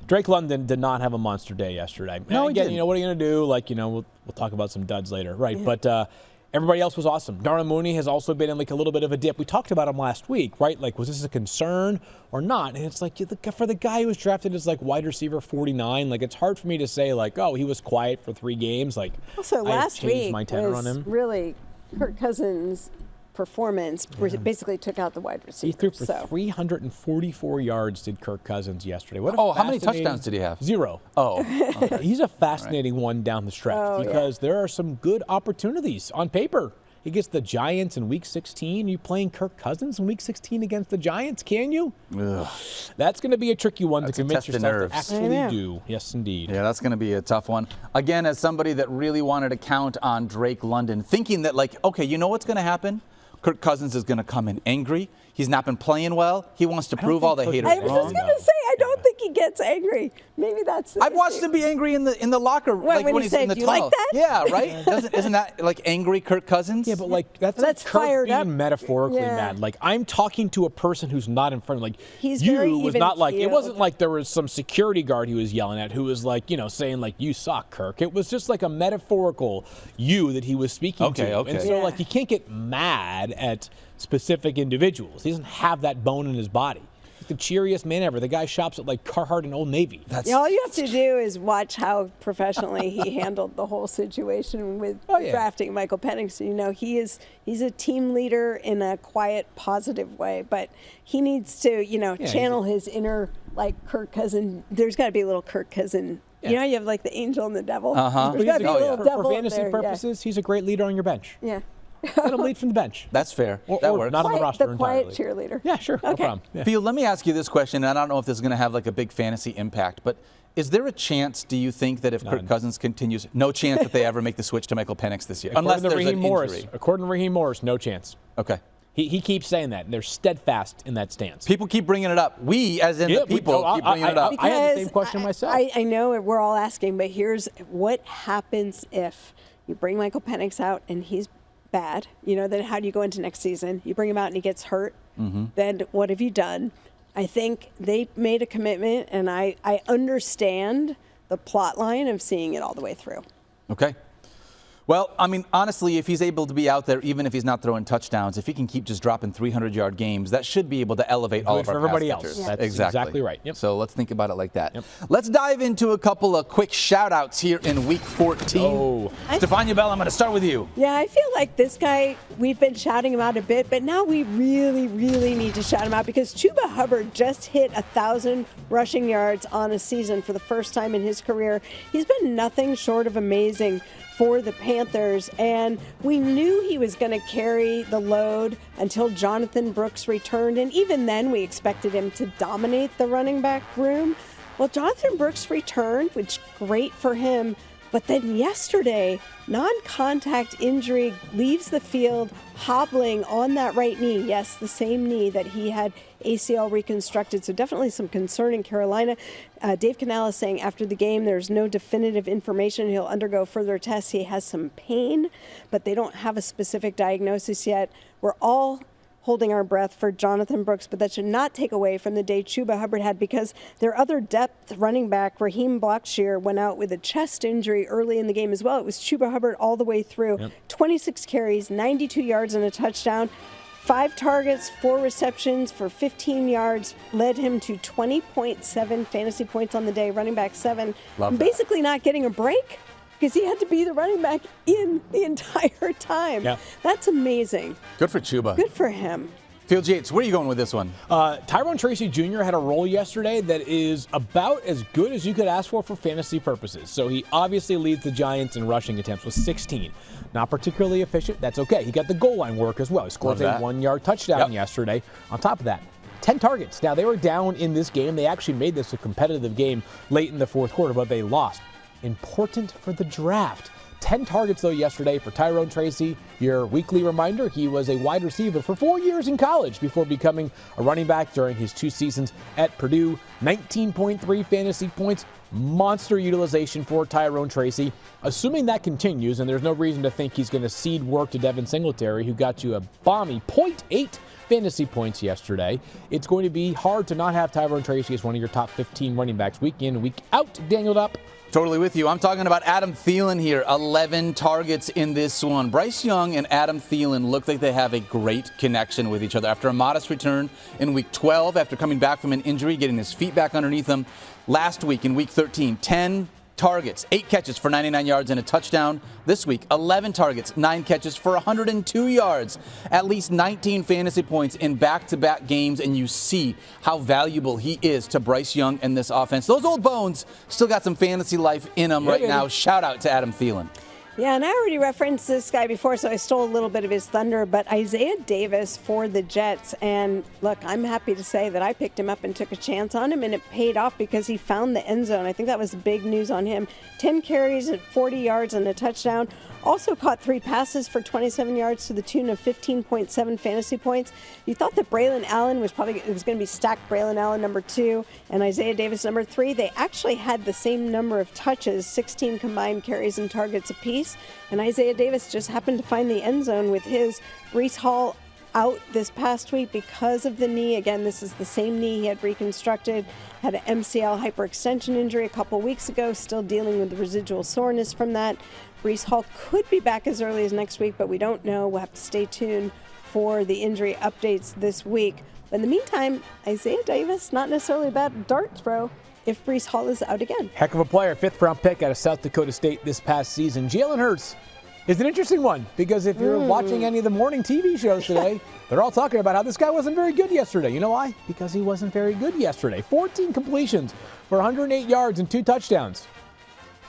Drake London did not have a monster day yesterday. No, he didn't. What are you going to do? We'll talk about some duds later, right? Yeah. But everybody else was awesome. Darnell Mooney has also been in a little bit of a dip. We talked about him last week, right? Was this a concern or not? And it's for the guy who was drafted as wide receiver 49, it's hard for me to say he was quiet for 3 games. Also last week my tenor on was him. really Kirk Cousins' performance basically took out the wide receiver. He threw for 344 yards, did Kirk Cousins yesterday. How many touchdowns did he have? 0. Oh, okay. He's a fascinating one down the stretch because there are some good opportunities on paper. He gets the Giants in Week 16. You playing Kirk Cousins in Week 16 against the Giants, can you? Ugh. That's going to be a tricky one to convince test of yourself nerves. to actually do. Yes, indeed. Yeah, that's going to be a tough one. Again, as somebody that really wanted to count on Drake London, thinking that okay, you know what's going to happen? Kirk Cousins is going to come in angry. He's not been playing well. He wants to prove all the haters wrong. I was just going to say, I don't think he gets angry. Maybe that's. I've watched him be angry in the locker room, What, when he he's said, in the "Do you tunnel. like that?" Yeah, right. Isn't that like angry Kirk Cousins? Yeah, but like that's Kirk fired being up. metaphorically Yeah. mad. Like I'm talking to a person who's not in front of. Like He's you very was not like it even-keeled. wasn't like there was some security guard he was yelling at who was like saying like you suck, Kirk. It was just like a metaphorical you that he was speaking to. Okay. And so Yeah. like you can't get mad at specific individuals. He doesn't have that bone in his body. He's the cheeriest man ever. The guy shops at like Carhartt and Old Navy. Yeah, all you have to do is watch how professionally he handled the whole situation with drafting Michael Penix. He's a team leader in a quiet, positive way, but he needs to, channel his inner like Kirk Cousin. There's got to be a little Kirk Cousin. You have like the angel and the devil. There's got to be a little devil For up fantasy there, purposes, he's a great leader on your bench. Yeah. Let him lead from the bench. That's fair. Or That works. not on the roster The quiet entirely. cheerleader. Yeah, sure. No Okay. problem. Yeah. Field, let me ask you this question, and I don't know if this is going to have like a big fantasy impact, but is there a chance, do you think, that if Kirk Cousins continues, no chance that they ever make the switch to Michael Penix this year? Unless there's an injury. According to Raheem Morris, no chance. Okay. He keeps saying that, and they're steadfast in that stance. People keep bringing it up. We, as in the people, keep bringing it up. I had the same question myself. I know we're all asking, but here's what happens if you bring Michael Penix out and he's bad. Then how do you go into next season? You bring him out and he gets hurt. Then what have you done? I think they made a commitment, and I understand the plot line of seeing it all the way through. Okay. Well, I mean, honestly, if he's able to be out there, even if he's not throwing touchdowns, if he can keep just dropping 300-yard games, that should be able to elevate all of our everybody pass else. catchers. Yeah. That's exactly right. Yep. So let's think about it like that. Yep. Let's dive into a couple of quick shout-outs here in Week 14. Oh. Stephania Bell, I'm going to start with you. Yeah, I feel like this guy, we've been shouting him out a bit, but now we really, really need to shout him out because Chuba Hubbard just hit 1,000 rushing yards on a season for the first time in his career. He's been nothing short of amazing for the Panthers, and we knew he was going to carry the load until Jonathan Brooks returned, and even then we expected him to dominate the running back room. Well, Jonathan Brooks returned, which great for him, but then yesterday, non-contact injury leaves the field hobbling on that right knee. Yes, the same knee that he had ACL reconstructed. So definitely some concern in Carolina. Dave Canales saying after the game, there's no definitive information. He'll undergo further tests. He has some pain, but they don't have a specific diagnosis yet. We're all holding our breath for Jonathan Brooks, but that should not take away from the day Chuba Hubbard had, because their other depth running back, Raheem Blackshear, went out with a chest injury early in the game as well. It was Chuba Hubbard all the way through. 26 carries, 92 yards and a touchdown. 5 targets, 4 receptions for 15 yards, led him to 20.7 fantasy points on the day, running back 7. Love that. Basically not getting a break because he had to be the running back in the entire time. Yeah. That's amazing. Good for Chuba. Good for him. Field Yates, where are you going with this one? Tyrone Tracy Jr. had a role yesterday that is about as good as you could ask for fantasy purposes. So he obviously leads the Giants in rushing attempts with 16. Not particularly efficient. That's okay. He got the goal line work as well. He scored a 1-yard touchdown yesterday. On top of that, 10 targets. Now, they were down in this game. They actually made this a competitive game late in the fourth quarter, but they lost. Important for the draft. 10 targets, though, yesterday for Tyrone Tracy. Your weekly reminder, he was a wide receiver for 4 years in college before becoming a running back during his 2 seasons at Purdue. 19.3 fantasy points. Monster utilization for Tyrone Tracy. Assuming that continues, and there's no reason to think he's going to cede work to Devin Singletary, who got you a balmy 0.8 fantasy points yesterday, it's going to be hard to not have Tyrone Tracy as one of your top 15 running backs week in, week out. Daniel Dopp. Totally with you. I'm talking about Adam Thielen here. 11 targets in this one. Bryce Young and Adam Thielen look like they have a great connection with each other. After a modest return in week 12, after coming back from an injury, getting his feet back underneath him last week in week 13, 10 targets, 8 catches for 99 yards and a touchdown. This week, 11 targets, 9 catches for 102 yards. At least 19 fantasy points in back-to-back games, and you see how valuable he is to Bryce Young and this offense. Those old bones still got some fantasy life in them right now. Shout out to Adam Thielen. Yeah, and I already referenced this guy before, so I stole a little bit of his thunder, but Isaiah Davis for the Jets. And look, I'm happy to say that I picked him up and took a chance on him, and it paid off because he found the end zone. I think that was big news on him. 10 carries at 40 yards and a touchdown. Also caught 3 passes for 27 yards to the tune of 15.7 fantasy points. You thought that Braylon Allen was going to be stacked Braylon Allen number 2 and Isaiah Davis number 3. They actually had the same number of touches, 16 combined carries and targets apiece. And Isaiah Davis just happened to find the end zone with his. Breece Hall out this past week because of the knee. Again, this is the same knee he had reconstructed. Had an MCL hyperextension injury a couple weeks ago, still dealing with the residual soreness from that. Breece Hall could be back as early as next week, but we don't know. We'll have to stay tuned for the injury updates this week. But in the meantime, Isaiah Davis, not necessarily a bad dart throw if Breece Hall is out again. Heck of a player, 5th-round pick out of South Dakota State this past season. Jalen Hurts is an interesting one because if you're watching any of the morning TV shows today, they're all talking about how this guy wasn't very good yesterday. You know why? Because he wasn't very good yesterday. 14 completions for 108 yards and 2 touchdowns.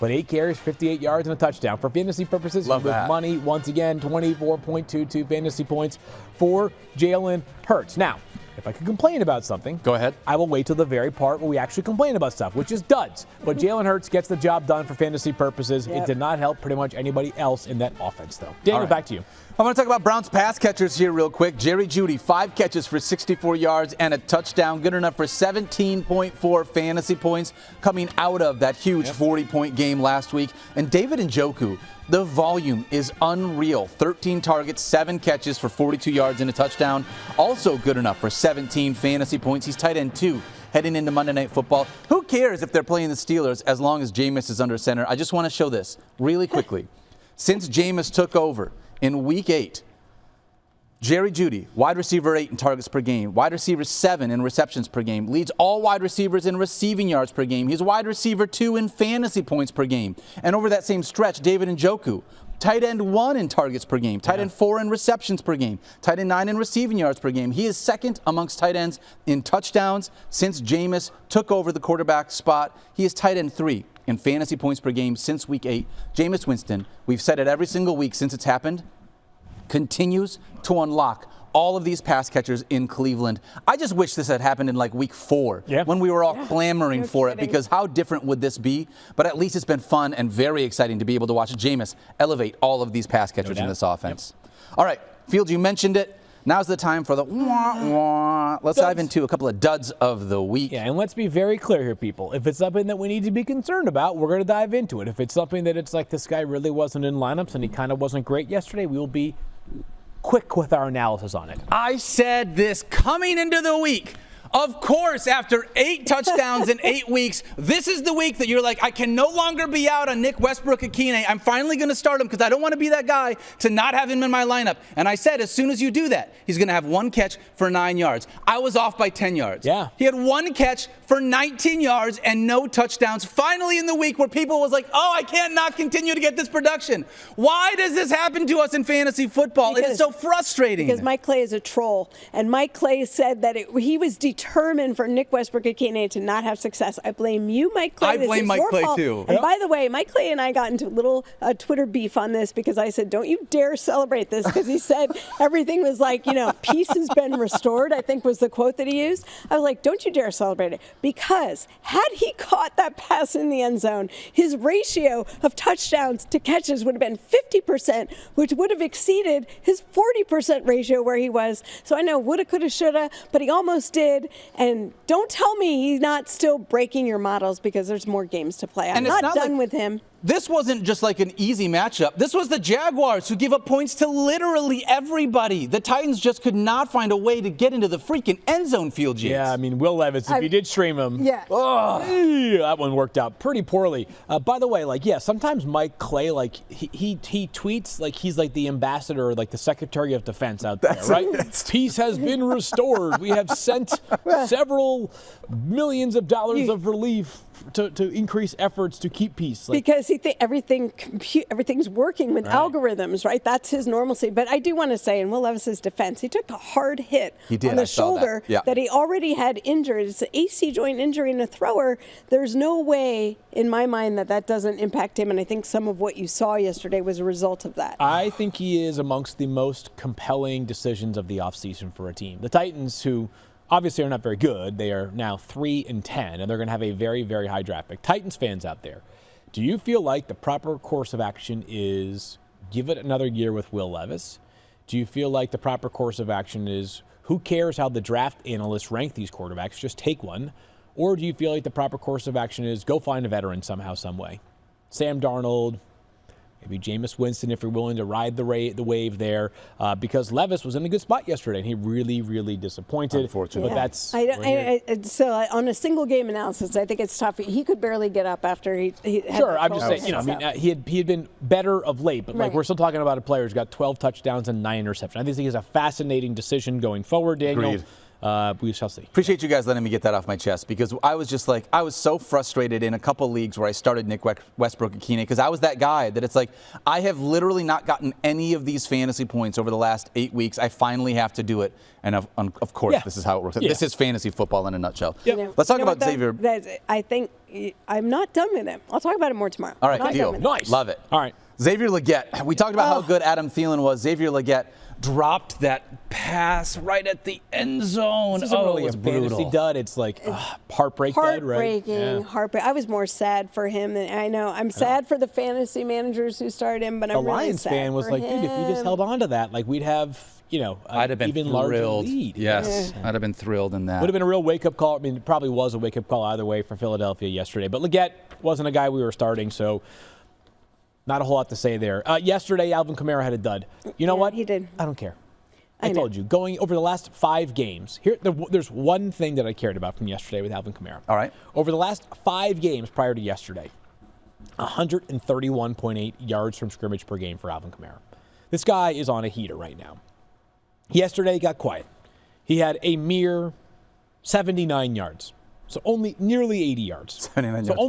But 8 carries, 58 yards, and a touchdown. For fantasy purposes, Love with that. money, once again, 24.22 fantasy points for Jalen Hurts. Now, if I could complain about something, Go ahead. I will wait till the very part where we actually complain about stuff, which is duds. But Jalen Hurts gets the job done for fantasy purposes. Yep. It did not help pretty much anybody else in that offense, though. Daniel, All right. back to you. I want to talk about Browns pass catchers here real quick. Jerry Jeudy, 5 catches for 64 yards and a touchdown, good enough for 17.4 fantasy points coming out of that huge 40-point game last week. And David Njoku, the volume is unreal. 13 targets, 7 catches for 42 yards and a touchdown. Also good enough for 17 fantasy points. He's tight end 2 heading into Monday Night Football. Who cares if they're playing the Steelers as long as Jameis is under center? I just want to show this really quickly. Since Jameis took over in Week 8, Jerry Jeudy, wide receiver 8 in targets per game, wide receiver 7 in receptions per game, leads all wide receivers in receiving yards per game. He's wide receiver 2 in fantasy points per game. And over that same stretch, David Njoku, tight end 1 in targets per game, tight end 4 in receptions per game, tight end 9 in receiving yards per game. He is second amongst tight ends in touchdowns since Jameis took over the quarterback spot. He is tight end 3 in fantasy points per game since Week 8. Jameis Winston, we've said it every single week since it's happened, continues to unlock all of these pass catchers in Cleveland. I just wish this had happened in like Week 4 when we were all clamoring for it, because how different would this be? But at least it's been fun and very exciting to be able to watch Jameis elevate all of these pass catchers in this offense. All right, Fields, you mentioned it. Now's the time for the wah-wah. Let's dive into a couple of duds of the week. Yeah, and let's be very clear here, people. If it's something that we need to be concerned about, we're going to dive into it. If it's something that it's like this guy really wasn't in lineups and he kind of wasn't great yesterday, we will be quick with our analysis on it. I said this coming into the week. Of course, after 8 touchdowns in 8 weeks, this is the week that you're like, I can no longer be out on Nick Westbrook-Ikhine. I'm finally going to start him because I don't want to be that guy to not have him in my lineup. And I said, as soon as you do that, he's going to have 1 catch for 9 yards. I was off by 10 yards. Yeah. He had 1 catch for 19 yards and no touchdowns. Finally in the week where people was like, oh, I can't not continue to get this production. Why does this happen to us in fantasy football? It is so frustrating. Because Mike Clay is a troll. And Mike Clay said that he was determined for Nick Westbrook-Ikhine to not have success. I blame you, Mike Clay. I blame Mike Clay, too. And by the way, Mike Clay and I got into a little Twitter beef on this because I said, don't you dare celebrate this, because he said everything was like, peace has been restored, I think was the quote that he used. I was like, don't you dare celebrate it. Because had he caught that pass in the end zone, his ratio of touchdowns to catches would have been 50%, which would have exceeded his 40% ratio where he was. So I know woulda, coulda, shoulda, but he almost did. And don't tell me he's not still breaking your models, because there's more games to play. I'm not done with him. This wasn't just like an easy matchup. This was the Jaguars, who give up points to literally everybody. The Titans just could not find a way to get into the freaking end zone, Field Yates. Yeah, I mean, Will Levis, if you did stream him, Yeah. that one worked out pretty poorly. By the way, sometimes Mike Clay, he tweets like he's like the ambassador or like the Secretary of Defense out there, right? Peace has been restored. We have sent several millions of dollars of relief to increase efforts to keep peace? Because he everything's working with algorithms, right? That's his normalcy. But I do want to say, in Will Levis's defense, he took a hard hit on the shoulder that he already had injured. It's an AC joint injury in a thrower. There's no way, in my mind, that doesn't impact him. And I think some of what you saw yesterday was a result of that. I think he is amongst the most compelling decisions of the offseason for a team. The Titans, who obviously are not very good, they are now 3-10, and they're going to have a very, very high draft pick. Titans fans out there, do you feel like the proper course of action is give it another year with Will Levis? Do you feel like the proper course of action is who cares how the draft analysts rank these quarterbacks, just take one? Or do you feel like the proper course of action is go find a veteran somehow, some way? Sam Darnold, maybe Jameis Winston if you're willing to ride the wave there, because Levis was in a good spot yesterday, and he really, really disappointed. Unfortunately. Yeah. But that's so on a single game analysis, I think it's tough. He could barely get up after he had Sure, I'm just saying, he had been better of late, but we're still talking about a player who's got 12 touchdowns and 9 interceptions. I think he has a fascinating decision going forward, Daniel. Agreed. We shall see. Appreciate you guys letting me get that off my chest, because I was just like, I was so frustrated in a couple leagues where I started Nick Westbrook and Keenan, because I was that guy that it's like, I have literally not gotten any of these fantasy points over the last 8 weeks. I finally have to do it. And of course, this is how it works. Yeah. This is fantasy football in a nutshell. Yep. Let's talk about Xavier. I think I'm not done with him. I'll talk about it more tomorrow. All right, deal. Nice. Love it. All right. Xavier Legette. We talked about how good Adam Thielen was. Xavier Legette dropped that pass right at the end zone. This isn't really it was a fantasy brutal. dud. It's like heartbreak dud, right? Heartbreaking, heartbreak. I was more sad for him than I know. I'm sad for the fantasy managers who started him, but I'm really Lions sad fan was for like, him. dude, if you just held on to that, like we'd have, I'd have been even larger thrilled. lead. Yes, I'd have been thrilled in that. Would have been a real wake-up call. I mean, it probably was a wake-up call either way for Philadelphia yesterday. But Legette wasn't a guy we were starting, so not a whole lot to say there. Yesterday, Alvin Kamara had a dud. You know what? He did. I don't care. I told you, going over the last 5 games, there's one thing that I cared about from yesterday with Alvin Kamara. All right. Over the last 5 games prior to yesterday, 131.8 yards from scrimmage per game for Alvin Kamara. This guy is on a heater right now. Yesterday, he got quiet. He had a mere 79 yards. So only nearly 80 yards. 79 so yards.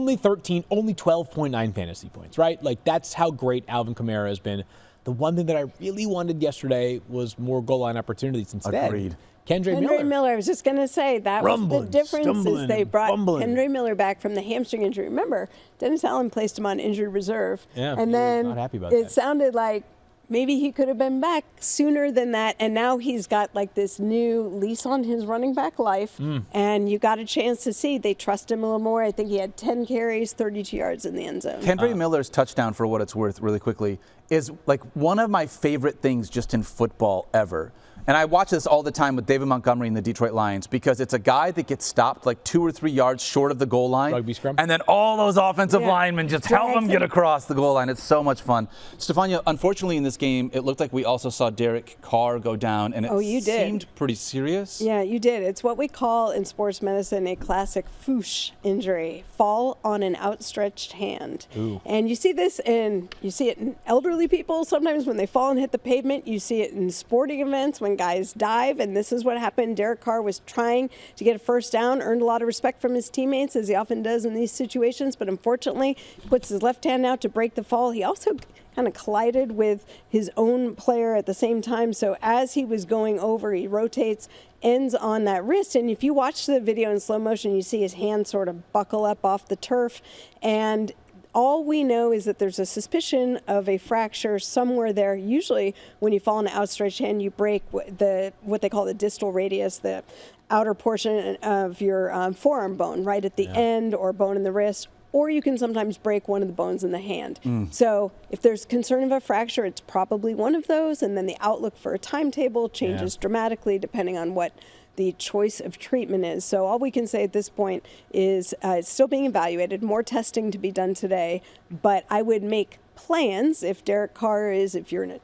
only 12.9 fantasy points, right? Like, that's how great Alvin Kamara has been. The one thing that I really wanted yesterday was more goal line opportunities instead. Agreed. Kendra Miller. I was just going to say that was the difference is they brought Kendra Miller back from the hamstring injury. Remember, Dennis Allen placed him on injured reserve. Yeah, and then not happy about it that. sounded like maybe he could have been back sooner than that. And now he's got like this new lease on his running back life. And you got a chance to see they trust him a little more. I think he had 10 carries, 32 yards in the end zone. Kendra Miller's touchdown, for what it's worth, really quickly, is like one of my favorite things just in football ever. And I watch this all the time with David Montgomery and the Detroit Lions, because it's a guy that gets stopped like 2 or 3 yards short of the goal line. Rugby scrum. And then all those offensive linemen just help him get across the goal line. It's so much fun. Stephania, unfortunately in this game, it looked like we also saw Derek Carr go down, and it seemed pretty serious. Yeah, you did. It's what we call in sports medicine a classic foosh injury, fall on an outstretched hand. Ooh. And you see it in elderly people sometimes when they fall and hit the pavement. You see it in sporting events when guys dive, and this is what happened. Derek Carr was trying to get a first down, earned a lot of respect from his teammates, as he often does in these situations, but unfortunately puts his left hand out to break the fall. He also kind of collided with his own player at the same time, so as he was going over, he rotates, ends on that wrist, and if you watch the video in slow motion, you see his hand sort of buckle up off the turf, and all we know is that there's a suspicion of a fracture somewhere there. Usually when you fall on an outstretched hand, you break what they call the distal radius, the outer portion of your forearm bone, right at the end, or bone in the wrist, or you can sometimes break one of the bones in the hand. So if there's concern of a fracture, it's probably one of those, and then the outlook for a timetable changes dramatically depending on what the choice of treatment is. So all we can say at this point is it's still being evaluated, more testing to be done today, but I would make plans if Derek Carr if you're in a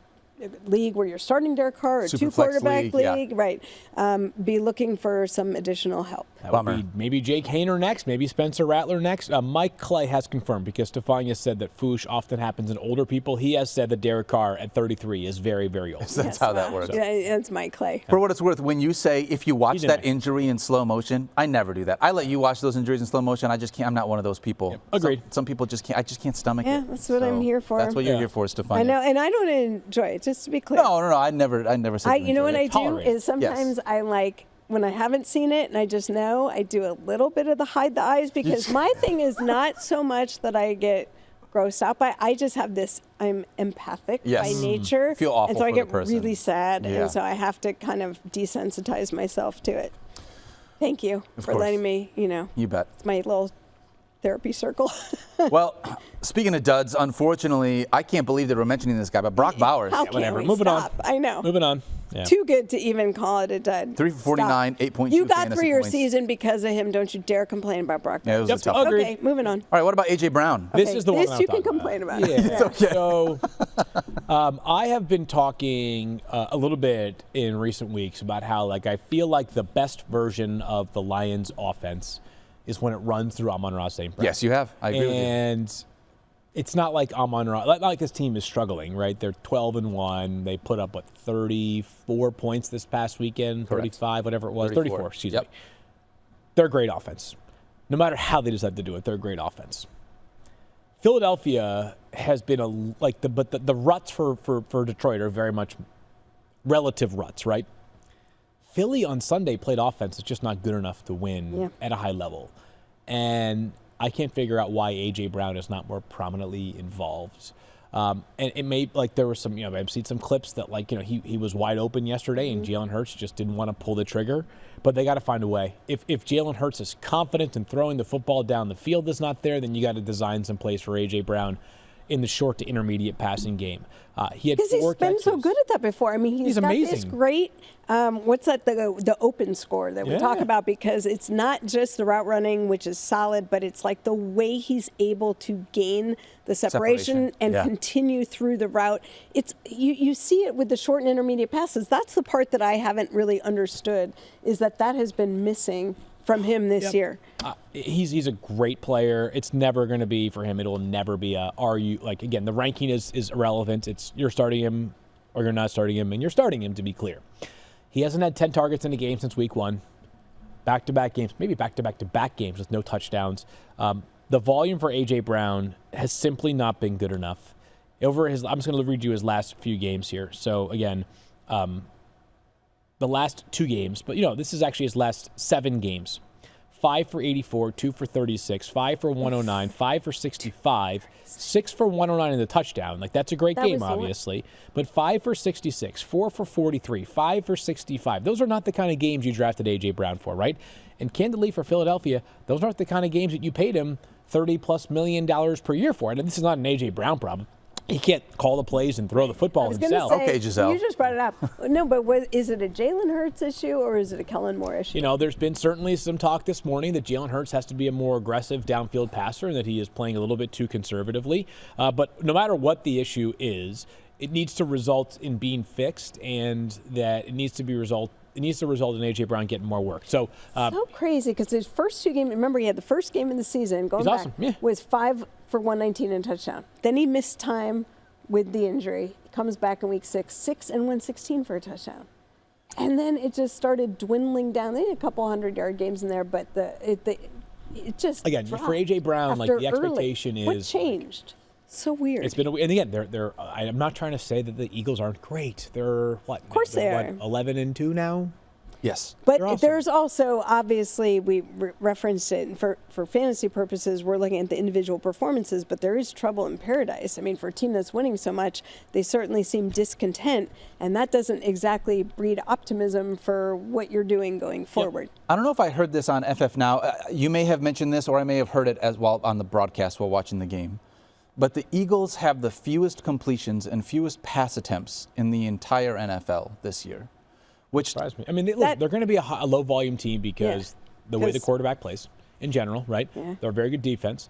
league where you're starting Derek Carr, or Super 2-quarterback league, right, be looking for some additional help. That Bummer. would be maybe Jake Hayner next, maybe Spencer Rattler next. Mike Clay has confirmed, because Stephania said that Foosh often happens in older people. He has said that Derek Carr at 33 is very, very old. That's how that works. Yeah, that's Mike Clay. For what it's worth, when you say if you watch that injury in slow motion, I never do that. I let you watch those injuries in slow motion. I just can't. I'm not one of those people. Yep. Agreed. Some people just can't. I just can't stomach it. Yeah, that's what I'm here for. That's what you're here for, Stephania. I know, and I don't enjoy it. Just to be clear. No. I never said. You know what I do Tolerate it. is sometimes I like. When I haven't seen it and I just know, I do a little bit of the hide the eyes, because my thing is not so much that I get grossed out by. I just have this, I'm empathic by nature. Feel awful and so I for get the person. really sad. Yeah. And so I have to kind of desensitize myself to it. Thank you for course. letting me, You bet. it's my little therapy circle. Well, speaking of duds, unfortunately, I can't believe that we're mentioning this guy, but Brock Bowers. How can whatever. we Moving stop? on. I know. Moving on. Yeah. Too good to even call it a dud. 3 for 49, Stop. 8.2 You got fantasy through your points. season because of him. Don't you dare complain about Brock. Yeah, it was Yep, a tough. agreed. Okay, moving on. All right, what about A.J. Brown? This Okay, is the one this I'm you can talking complain about. Yeah. okay. So I have been talking a little bit in recent weeks about how I feel like the best version of the Lions offense is when it runs through Amon-Ra St. Brown. Yes, you have. I agree with you. And it's not like Amon-Ra, not like this team is struggling, right? They're 12-1. They put up 34 points this past weekend, Correct. 35, whatever it was, 34. Excuse Yep. me. They're a great offense. No matter how they decide to do it, they're a great offense. Philadelphia has been the ruts for Detroit are very much relative ruts, right? Philly on Sunday played offense. It's just not good enough to win at a high level. And I can't figure out why A.J. Brown is not more prominently involved. And it may, there was some, I've seen some clips that, he was wide open yesterday and Jalen Hurts just didn't want to pull the trigger. But they got to find a way. If Jalen Hurts is confident in throwing the football down the field is not there, then you got to design some plays for A.J. Brown in the short to intermediate passing game. He had Because 4 he's been catches. so good at that before. I mean, he's got amazing. this great, what's that, the open score that we talk about, because it's not just the route running, which is solid, but it's the way he's able to gain the separation and continue through the route. It's you see it with the short and intermediate passes. That's the part that I haven't really understood, is that has been missing from him this year. He's a great player. It's never going to be for him. It'll never be again, the ranking is irrelevant. It's you're starting him or you're not starting him, and you're starting him, to be clear. He hasn't had 10 targets in a game since week 1. Back-to-back games, maybe back-to-back games with no touchdowns. The volume for A.J. Brown has simply not been good enough. I'm just going to read you his last few games here. So, again, the last 2 games, but this is actually his last 7 games. 5 for 84, 2 for 36, 5 for 109, 5 for 65, 6 for 109 in the touchdown. That's a great game, obviously. But 5 for 66, 4 for 43, 5 for 65. Those are not the kind of games you drafted A.J. Brown for, right? And candidly, for Philadelphia, those aren't the kind of games that you paid him $30+ million per year for. And this is not an A.J. Brown problem. He can't call the plays and throw the football himself. Okay, Giselle. You just brought it up. No, but is it a Jalen Hurts issue or is it a Kellen Moore issue? There's been certainly some talk this morning that Jalen Hurts has to be a more aggressive downfield passer and that he is playing a little bit too conservatively. But no matter what the issue is, it needs to result in being fixed, and that it needs to result in A.J. Brown getting more work. So crazy, because his first 2 games, remember he had the first game of the season going He's back, awesome. Yeah. was 5 for 119 and a touchdown. Then he missed time with the injury. Comes back in week 6 and 116 for a touchdown. And then it just started dwindling down. They had a couple 100-yard games in there, but it just again, dropped for A.J. Brown, after the expectation early. is What changed? So weird. It's been, and again, I'm not trying to say that the Eagles aren't great. They're what? Of course they are. 11-2 now. Yes. But awesome. there's also, obviously, we referenced it, and for fantasy purposes, we're looking at the individual performances, but there is trouble in paradise. I mean, for a team that's winning so much, they certainly seem discontent, and that doesn't exactly breed optimism for what you're doing going forward. I don't know if I heard this on FF Now. You may have mentioned this, or I may have heard it as well on the broadcast while watching the game. But the Eagles have the fewest completions and fewest pass attempts in the entire NFL this year. Which surprised me. I mean, they're going to be a low-volume team because the way the quarterback plays. in general, right? Yeah. They're a very good defense.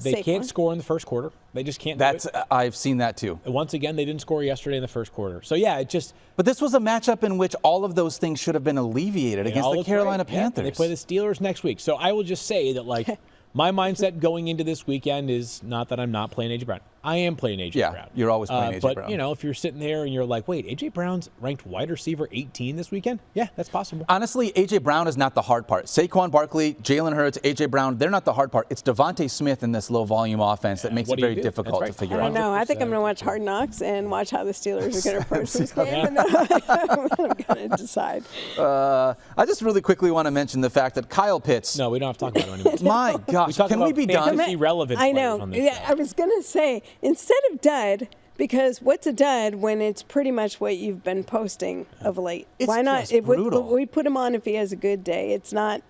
They can't score in the first quarter. They just can't do it. I've seen that too. And once again, they didn't score yesterday in the first quarter. So, yeah, it just... But this was a matchup in which all of those things should have been alleviated against the Carolina Panthers. They play the Steelers next week. So I will just say that, like, my mindset going into this weekend is not that I'm not playing A.J. Brown. I am playing A.J. Brown. Yeah, you're always playing A.J. Brown. But, you know, if you're sitting there and you're like, wait, A.J. Brown's ranked wide receiver 18 this weekend? Yeah, that's possible. Honestly, A.J. Brown is not the hard part. Saquon Barkley, Jalen Hurts, A.J. Brown, they're not the hard part. It's Devontae Smith in this low-volume offense that makes it very difficult to figure out. I don't know. I think I'm going to watch Hard Knocks and watch how the Steelers are going to approach this game, and then I'm going to decide. I just really quickly want to mention the fact that Kyle Pitts. No, we don't have to talk about it anymore. My gosh, can we be done? Irrelevant. I know. Yeah, I was going to say, instead of dud, because what's a dud when it's pretty much what you've been posting of late? It's Why not? just brutal. We put him on if he has a good day. It's not.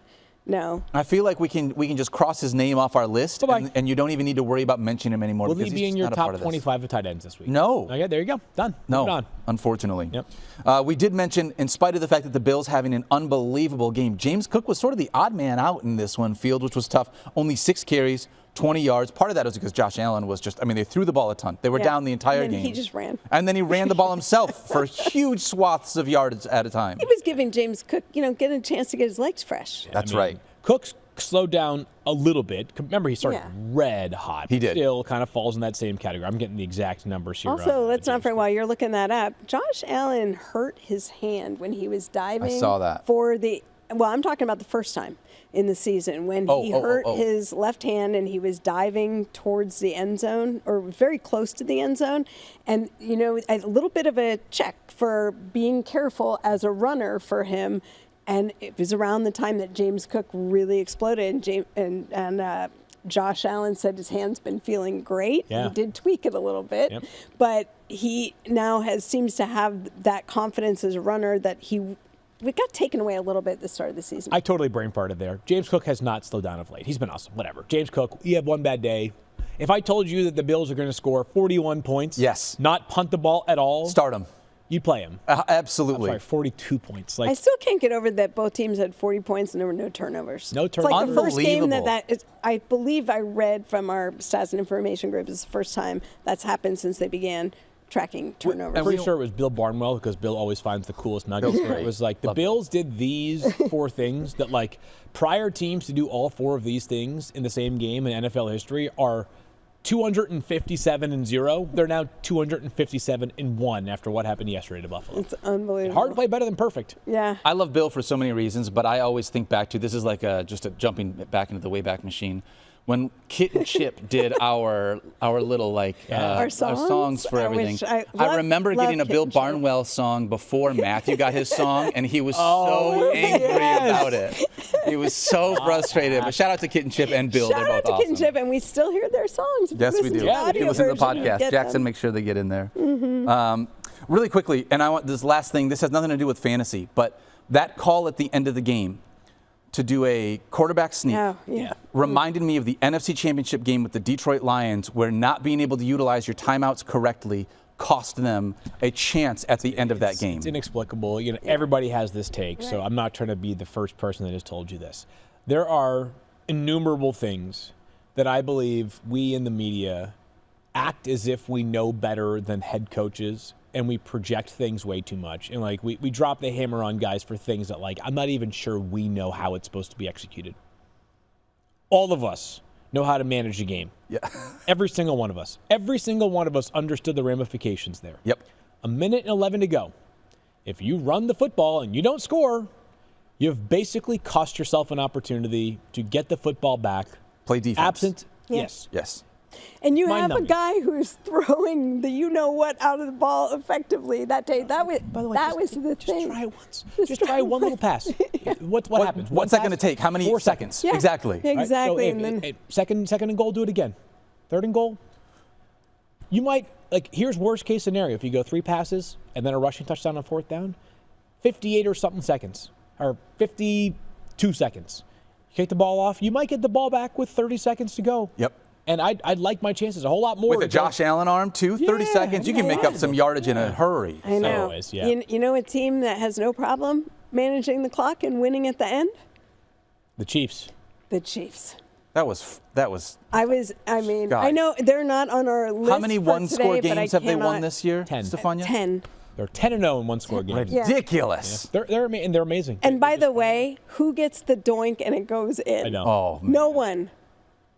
No. I feel like we can just cross his name off our list, and you don't even need to worry about mentioning him anymore. Will because he be in your top 25 of tight ends this week? No. Okay, there you go. Done. No, unfortunately. Yep. We did mention, in spite of the fact that the Bills having an unbelievable game, James Cook was sort of the odd man out in this one, Field, which was tough. Only 6 carries, 20 yards. Part of that was because Josh Allen was just, they threw the ball a ton. They were down the entire game. He just ran. And then he ran the ball himself for huge swaths of yards at a time. He was giving James Cook, getting a chance to get his legs fresh. That's right. Cook's slowed down a little bit. Remember, he started red hot. He did. Still kind of falls in that same category. I'm getting the exact numbers here. Also, let's not forget, while you're looking that up, Josh Allen hurt his hand when he was diving. I saw that. I'm talking about the first time in the season when he hurt his left hand and he was diving towards the end zone or very close to the end zone. And, a little bit of a check for being careful as a runner for him. And it was around the time that James Cook really exploded. And Josh Allen said his hand's been feeling great. Yeah. He did tweak it a little bit. But he now seems to have that confidence as a runner that we got taken away a little bit at the start of the season. I totally brain farted there. James Cook has not slowed down of late. He's been awesome. Whatever. James Cook, you have one bad day. If I told you that the Bills are going to score 41 points, not punt the ball at all, start him. You'd play him. Absolutely. I'm sorry, 42 points. I still can't get over that both teams had 40 points and there were no turnovers. No turnovers. It's like the first game I believe I read from our stats and information group is the first time that's happened since they began tracking turnovers. I'm pretty sure it was Bill Barnwell because Bill always finds the coolest nuggets. It was like the Bills did these 4 things that like prior teams to do all 4 of these things in the same game in NFL history are 257-0. They're now 257-1 after what happened yesterday to Buffalo. It's unbelievable. Hard to play better than perfect. Yeah. I love Bill for so many reasons, but I always think back to, this is like just a jumping back into the Wayback Machine, when Kit and Chip did our little our songs for everything. I remember getting a Bill Barnwell song before Matthew got his song, and he was so angry about it. He was so frustrated. But shout out to Kit and Chip and Bill. They're both awesome. Shout out to Kit and Chip, and we still hear their songs. Yes, we do. Yeah, you listen to the podcast. Jackson, make sure they get in there. Really quickly, and I want this last thing. This has nothing to do with fantasy, but that call at the end of the game to do a quarterback sneak reminded me of the NFC Championship game with the Detroit Lions, where not being able to utilize your timeouts correctly cost them a chance at the end of that game. It's inexplicable. Everybody has this take, so I'm not trying to be the first person that has told you this. There are innumerable things that I believe we in the media act as if we know better than head coaches, and we project things way too much. And we drop the hammer on guys for things that I'm not even sure we know how it's supposed to be executed. All of us know how to manage a game. Yeah. Every single one of us. Every single one of us understood the ramifications there. Yep. A minute and 11 to go. If you run the football and you don't score, you've basically cost yourself an opportunity to get the football back. Play defense. Absent. Yes. Yes. And you have a guy who's throwing the you-know-what out of the ball effectively that day. That was, by the way, was the thing. Just try it once. Just try one little pass. What happens? What's that going to take? How many 4 seconds? Yeah. Exactly. Exactly. Right? So, and then second and goal, do it again. Third and goal. You might, here's worst case scenario. If you go 3 passes and then a rushing touchdown on 4th down, 58 or something seconds, or 52 seconds. You take the ball off, you might get the ball back with 30 seconds to go. Yep. And I'd like my chances a whole lot more. With a Josh Allen arm, too, 30 seconds, you can make up some yardage in a hurry. I know. Anyways, yeah. You know a team that has no problem managing the clock and winning at the end? The Chiefs. The Chiefs. That was. I mean, Guys. I know they're not on our list. How many for one-score today, but games I have they won cannot- this year, 10. Stephania? 10. They're 10-0 in one-score games. Yeah. Ridiculous. They're amazing. And by the way, who gets the doink and it goes in? I know. Oh, man. No one.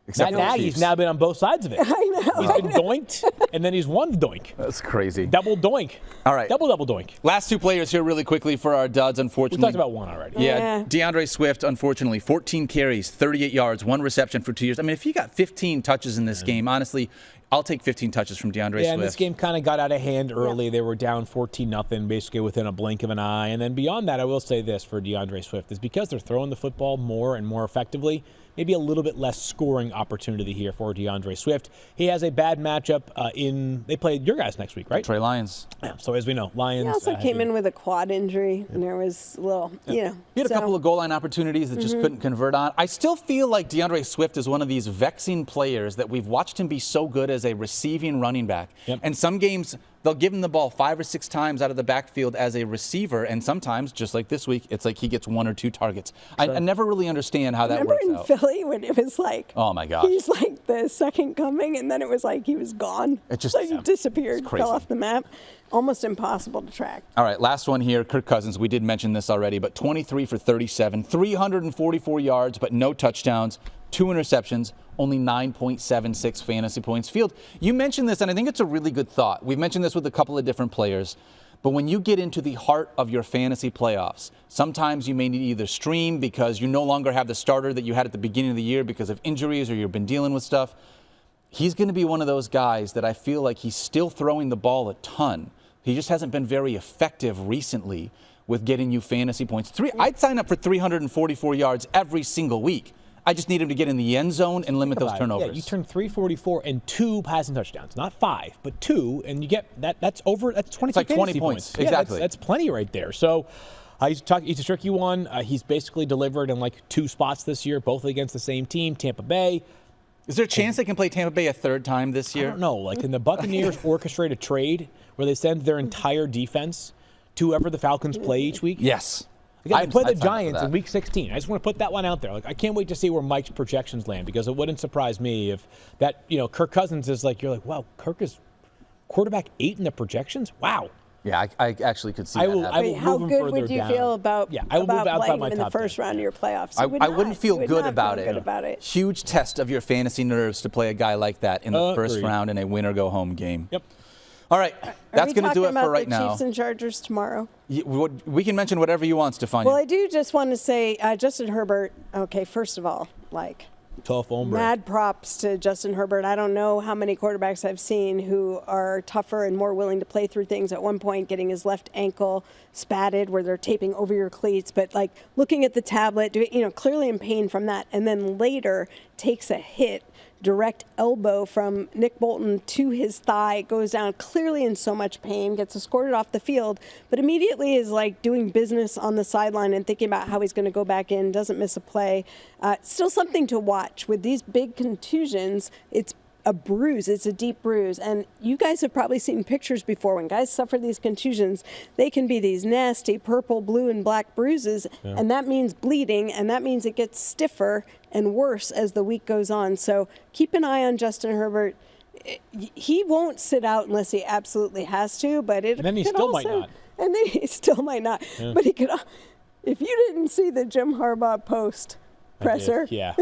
Except Matt for the Nagy's Chiefs. now been on both sides of it. I know. He's been doinked, and then he's won the doink. That's crazy. Double doink. All right. Double doink. Last two players here really quickly for our duds, We unfortunately. talked about one already. Yeah, DeAndre Swift, unfortunately, 14 carries, 38 yards, 1 reception for 2 years. I mean, if you got 15 touches in this game, honestly, I'll take 15 touches from DeAndre Yeah, and Swift. this game kind of got out of hand early. They were down 14-0, basically within a blink of an eye. And then beyond that, I will say this for DeAndre Swift is because they're throwing the football more and more effectively, maybe a little bit less scoring opportunity here for DeAndre Swift. He has a bad matchup they play your guys next week, right? Trey Lions. Yeah, so as we know, Lions. He also came in with a quad injury, and there was a little, He had a couple of goal line opportunities that just couldn't convert on. I still feel like DeAndre Swift is one of these vexing players that we've watched him be so good as a receiving running back. Yep. And some games, they'll give him the ball 5 or 6 times out of the backfield as a receiver, and sometimes, just like this week, it's like he gets 1 or 2 targets. I never really understand how that Remember works in out. Philly when it was like, Oh, my gosh. he's like the second coming, and then it was like he was gone. It just- like he disappeared, it's crazy. fell off the map. Almost impossible to track. All right, last one here. Kirk Cousins, we did mention this already, but 23 for 37, 344 yards, but no touchdowns, 2 interceptions, only 9.76 fantasy points. Field, you mentioned this, and I think it's a really good thought. We've mentioned this with a couple of different players, but when you get into the heart of your fantasy playoffs, sometimes you may need to either stream because you no longer have the starter that you had at the beginning of the year because of injuries or you've been dealing with stuff. He's going to be one of those guys that I feel like he's still throwing the ball a ton. He just hasn't been very effective recently with getting you fantasy points. I'd sign up for 344 yards every single week. I just need him to get in the end zone and limit those turnovers. Yeah, you turn 344 and 2 passing touchdowns, not 5, but 2, and you get that's 20 It's like 20 fantasy points. Yeah, Exactly. that's plenty right there. So he's a tricky one. He's basically delivered in like 2 spots this year, both against the same team, Tampa Bay. Is there a chance they can play Tampa Bay a third time this year? I don't know. Like, can the Buccaneers orchestrate a trade where they send their entire defense to whoever the Falcons play each week? Yes. Again, they play the I'd sign up for Giants that. in Week 16. I just want to put that one out there. Like, I can't wait to see where Mike's projections land because it wouldn't surprise me if that, Kirk Cousins is like, you're like, wow, Kirk is quarterback 8 in the projections? Wow. Yeah, I actually could see I that will- happening. I will Wait, how move him good further would you down. feel about, Yeah, I will move about outside playing my him in the top first 10. round of your playoffs? I You would not. wouldn't feel You would good not about feel it. Good about it. Huge test of your fantasy nerves to play a guy like that in the first Agreed. round in a win-or-go-home game. Yep. All right, that's going to do it for right Are we talking about the now. Chiefs and Chargers tomorrow? We can mention whatever you want, Stephania. Well, I do just want to say Justin Herbert. Okay, first of all, like, Tough hombre. mad props to Justin Herbert. I don't know how many quarterbacks I've seen who are tougher and more willing to play through things. At one point, getting his left ankle spatted where they're taping over your cleats, but like looking at the tablet, clearly in pain from that, and then later takes a hit, direct elbow from Nick Bolton to his thigh, goes down clearly in so much pain, gets escorted off the field, but immediately is like doing business on the sideline and thinking about how he's going to go back in, doesn't miss a play. Still something to watch. With these big contusions, it's a bruise. It's a deep bruise. And you guys have probably seen pictures before. When guys suffer these contusions, they can be these nasty purple, blue, and black bruises. Yeah. And that means bleeding, and that means it gets stiffer and worse as the week goes on. So keep an eye on Justin Herbert. He won't sit out unless he absolutely has to, but it. And then he still might not. And then he still might not. Yeah. But he could. If you didn't see the Jim Harbaugh post presser, yeah,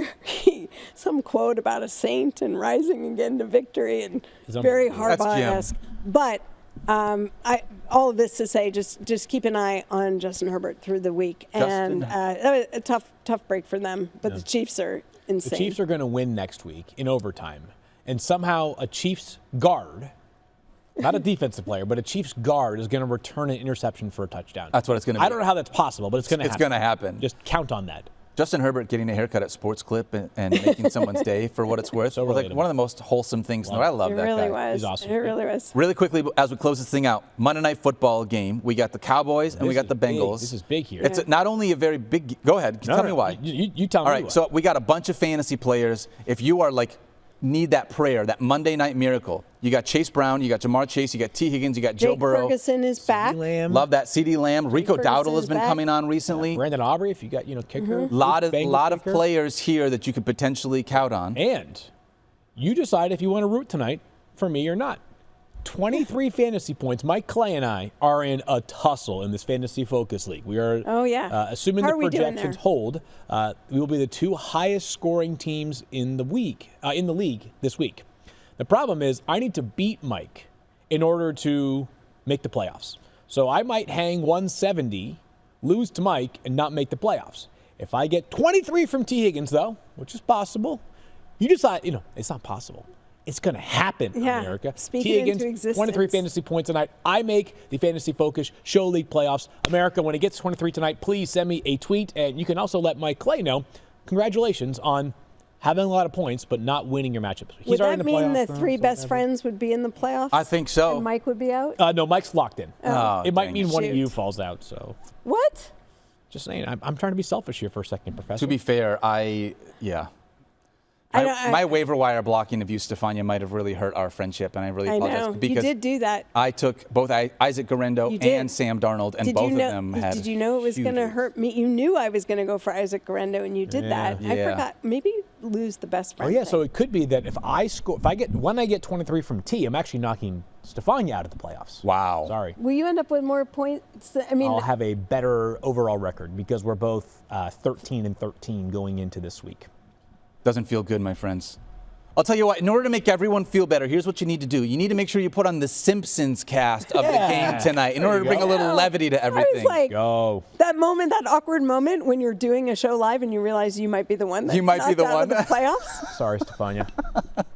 some quote about a saint and rising again to victory, and very Harbaugh-esque. But all of this to say, just keep an eye on Justin Herbert through the week, and that was a tough break for them. But the Chiefs are insane. The Chiefs are going to win next week in overtime, and somehow a Chiefs guard, not a defensive player, but a Chiefs guard is going to return an interception for a touchdown. That's what it's going to be. I don't know how that's possible, but it's going to happen. It's going to happen. Just count on that. Justin Herbert getting a haircut at Sports Clip and making someone's day for what it's worth. So was like one of the most wholesome things. I love that guy. It really was. He's awesome. It really was. Really quickly, as we close this thing out, Monday Night Football game. We got the Cowboys and we got the Bengals. This is big here. It's not only a very big. Go ahead. Tell me why. You tell me. All right. why. So we got a bunch of fantasy players. If you are like need that prayer, that Monday night miracle. You got Chase Brown, you got Jamar Chase, you got T. Higgins, you got Joe Jake Burrow. Ferguson is back. Lamb. Love that. CeeDee Lamb. Rico Ferguson Dowdle has is been back. coming on recently. Brandon Aubrey, if you got, kicker. Lot of Bengals kicker. players here that you could potentially count on. And you decide if you want to root tonight for me or not. 23 fantasy points. Mike Clay and I are in a tussle in this Fantasy Focus League. We are, assuming How the are we doing projections there? hold, we will be the 2 highest scoring teams in the league this week. The problem is I need to beat Mike in order to make the playoffs. So I might hang 170, lose to Mike, and not make the playoffs. If I get 23 from T. Higgins, though, which is possible, you decide, it's not possible. It's going to happen, America. Speak T. it Higgins, into existence. 23 fantasy points tonight. I make the Fantasy Focus Show League playoffs. America, when it gets 23 tonight, please send me a tweet. And you can also let Mike Clay know, congratulations on having a lot of points, but not winning your matchups. Would that mean the 3 best friends would be in the playoffs? I think so. And Mike would be out? No, Mike's locked in. Oh, it might dang mean it. one of Shoot. you falls out. So What? just saying, I'm trying to be selfish here for a second, Professor. To be fair, my waiver wire blocking of you, Stephania, might have really hurt our friendship, and I really I apologize. know. Because You did do that. I took both Isaac Guerendo You did. and Sam Darnold, and Did both you know, of them had Did you know it was going to huge- hurt me? You knew I was going to go for Isaac Guerendo, and you did that. I Yeah. forgot. Maybe lose the best Oh friend. yeah, thing. so it could be that when I get 23 from T, I'm actually knocking Stephania out of the playoffs. Wow. Sorry. Will you end up with more points? I mean, I'll have a better overall record because we're both 13-13 going into this week. Doesn't feel good, my friends. I'll tell you what, in order to make everyone feel better, here's what you need to do. You need to make sure you put on the Simpsons cast of the game tonight in order to bring a little levity to I everything. was like, Go. that moment, that awkward moment when you're doing a show live and you realize you might be the one that's You might be knocked the out of one. the playoffs. Sorry, Stephania.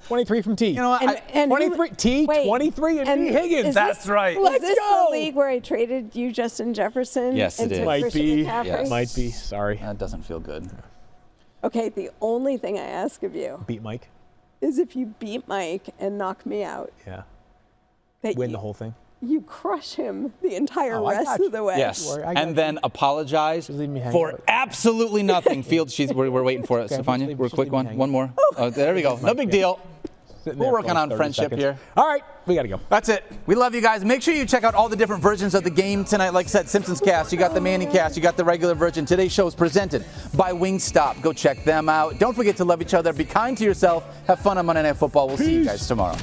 23 from T. You know what? And 23 T, wait, 23 and T. Higgins. is That's this- right. Was Let's this go. the league where I traded you, Justin Jefferson? Yes, it and is. took Might Christian be. McCaffrey? Yes. Might be. Sorry. That doesn't feel good. Okay, the only thing I ask of you Beat Mike. is if you beat Mike and knock me out, Yeah. that Win you, the whole thing. you crush him the entire Oh, I rest got of you. the way. Yes, worry, I got and then apologize Just leave me hanging for out. absolutely nothing. Field, we're waiting for it, Okay, Stephania. just We're a leave quick me one. hanging. One more. Oh, there we go. No big deal. Sitting We're there for working like on 30 friendship seconds. here. All right, we got to go. That's it. We love you guys. Make sure you check out all the different versions of the game tonight. Like I said, Simpsons Cast. You got the Manning Cast. You got the regular version. Today's show is presented by Wingstop. Go check them out. Don't forget to love each other. Be kind to yourself. Have fun on Monday Night Football. We'll see you guys tomorrow.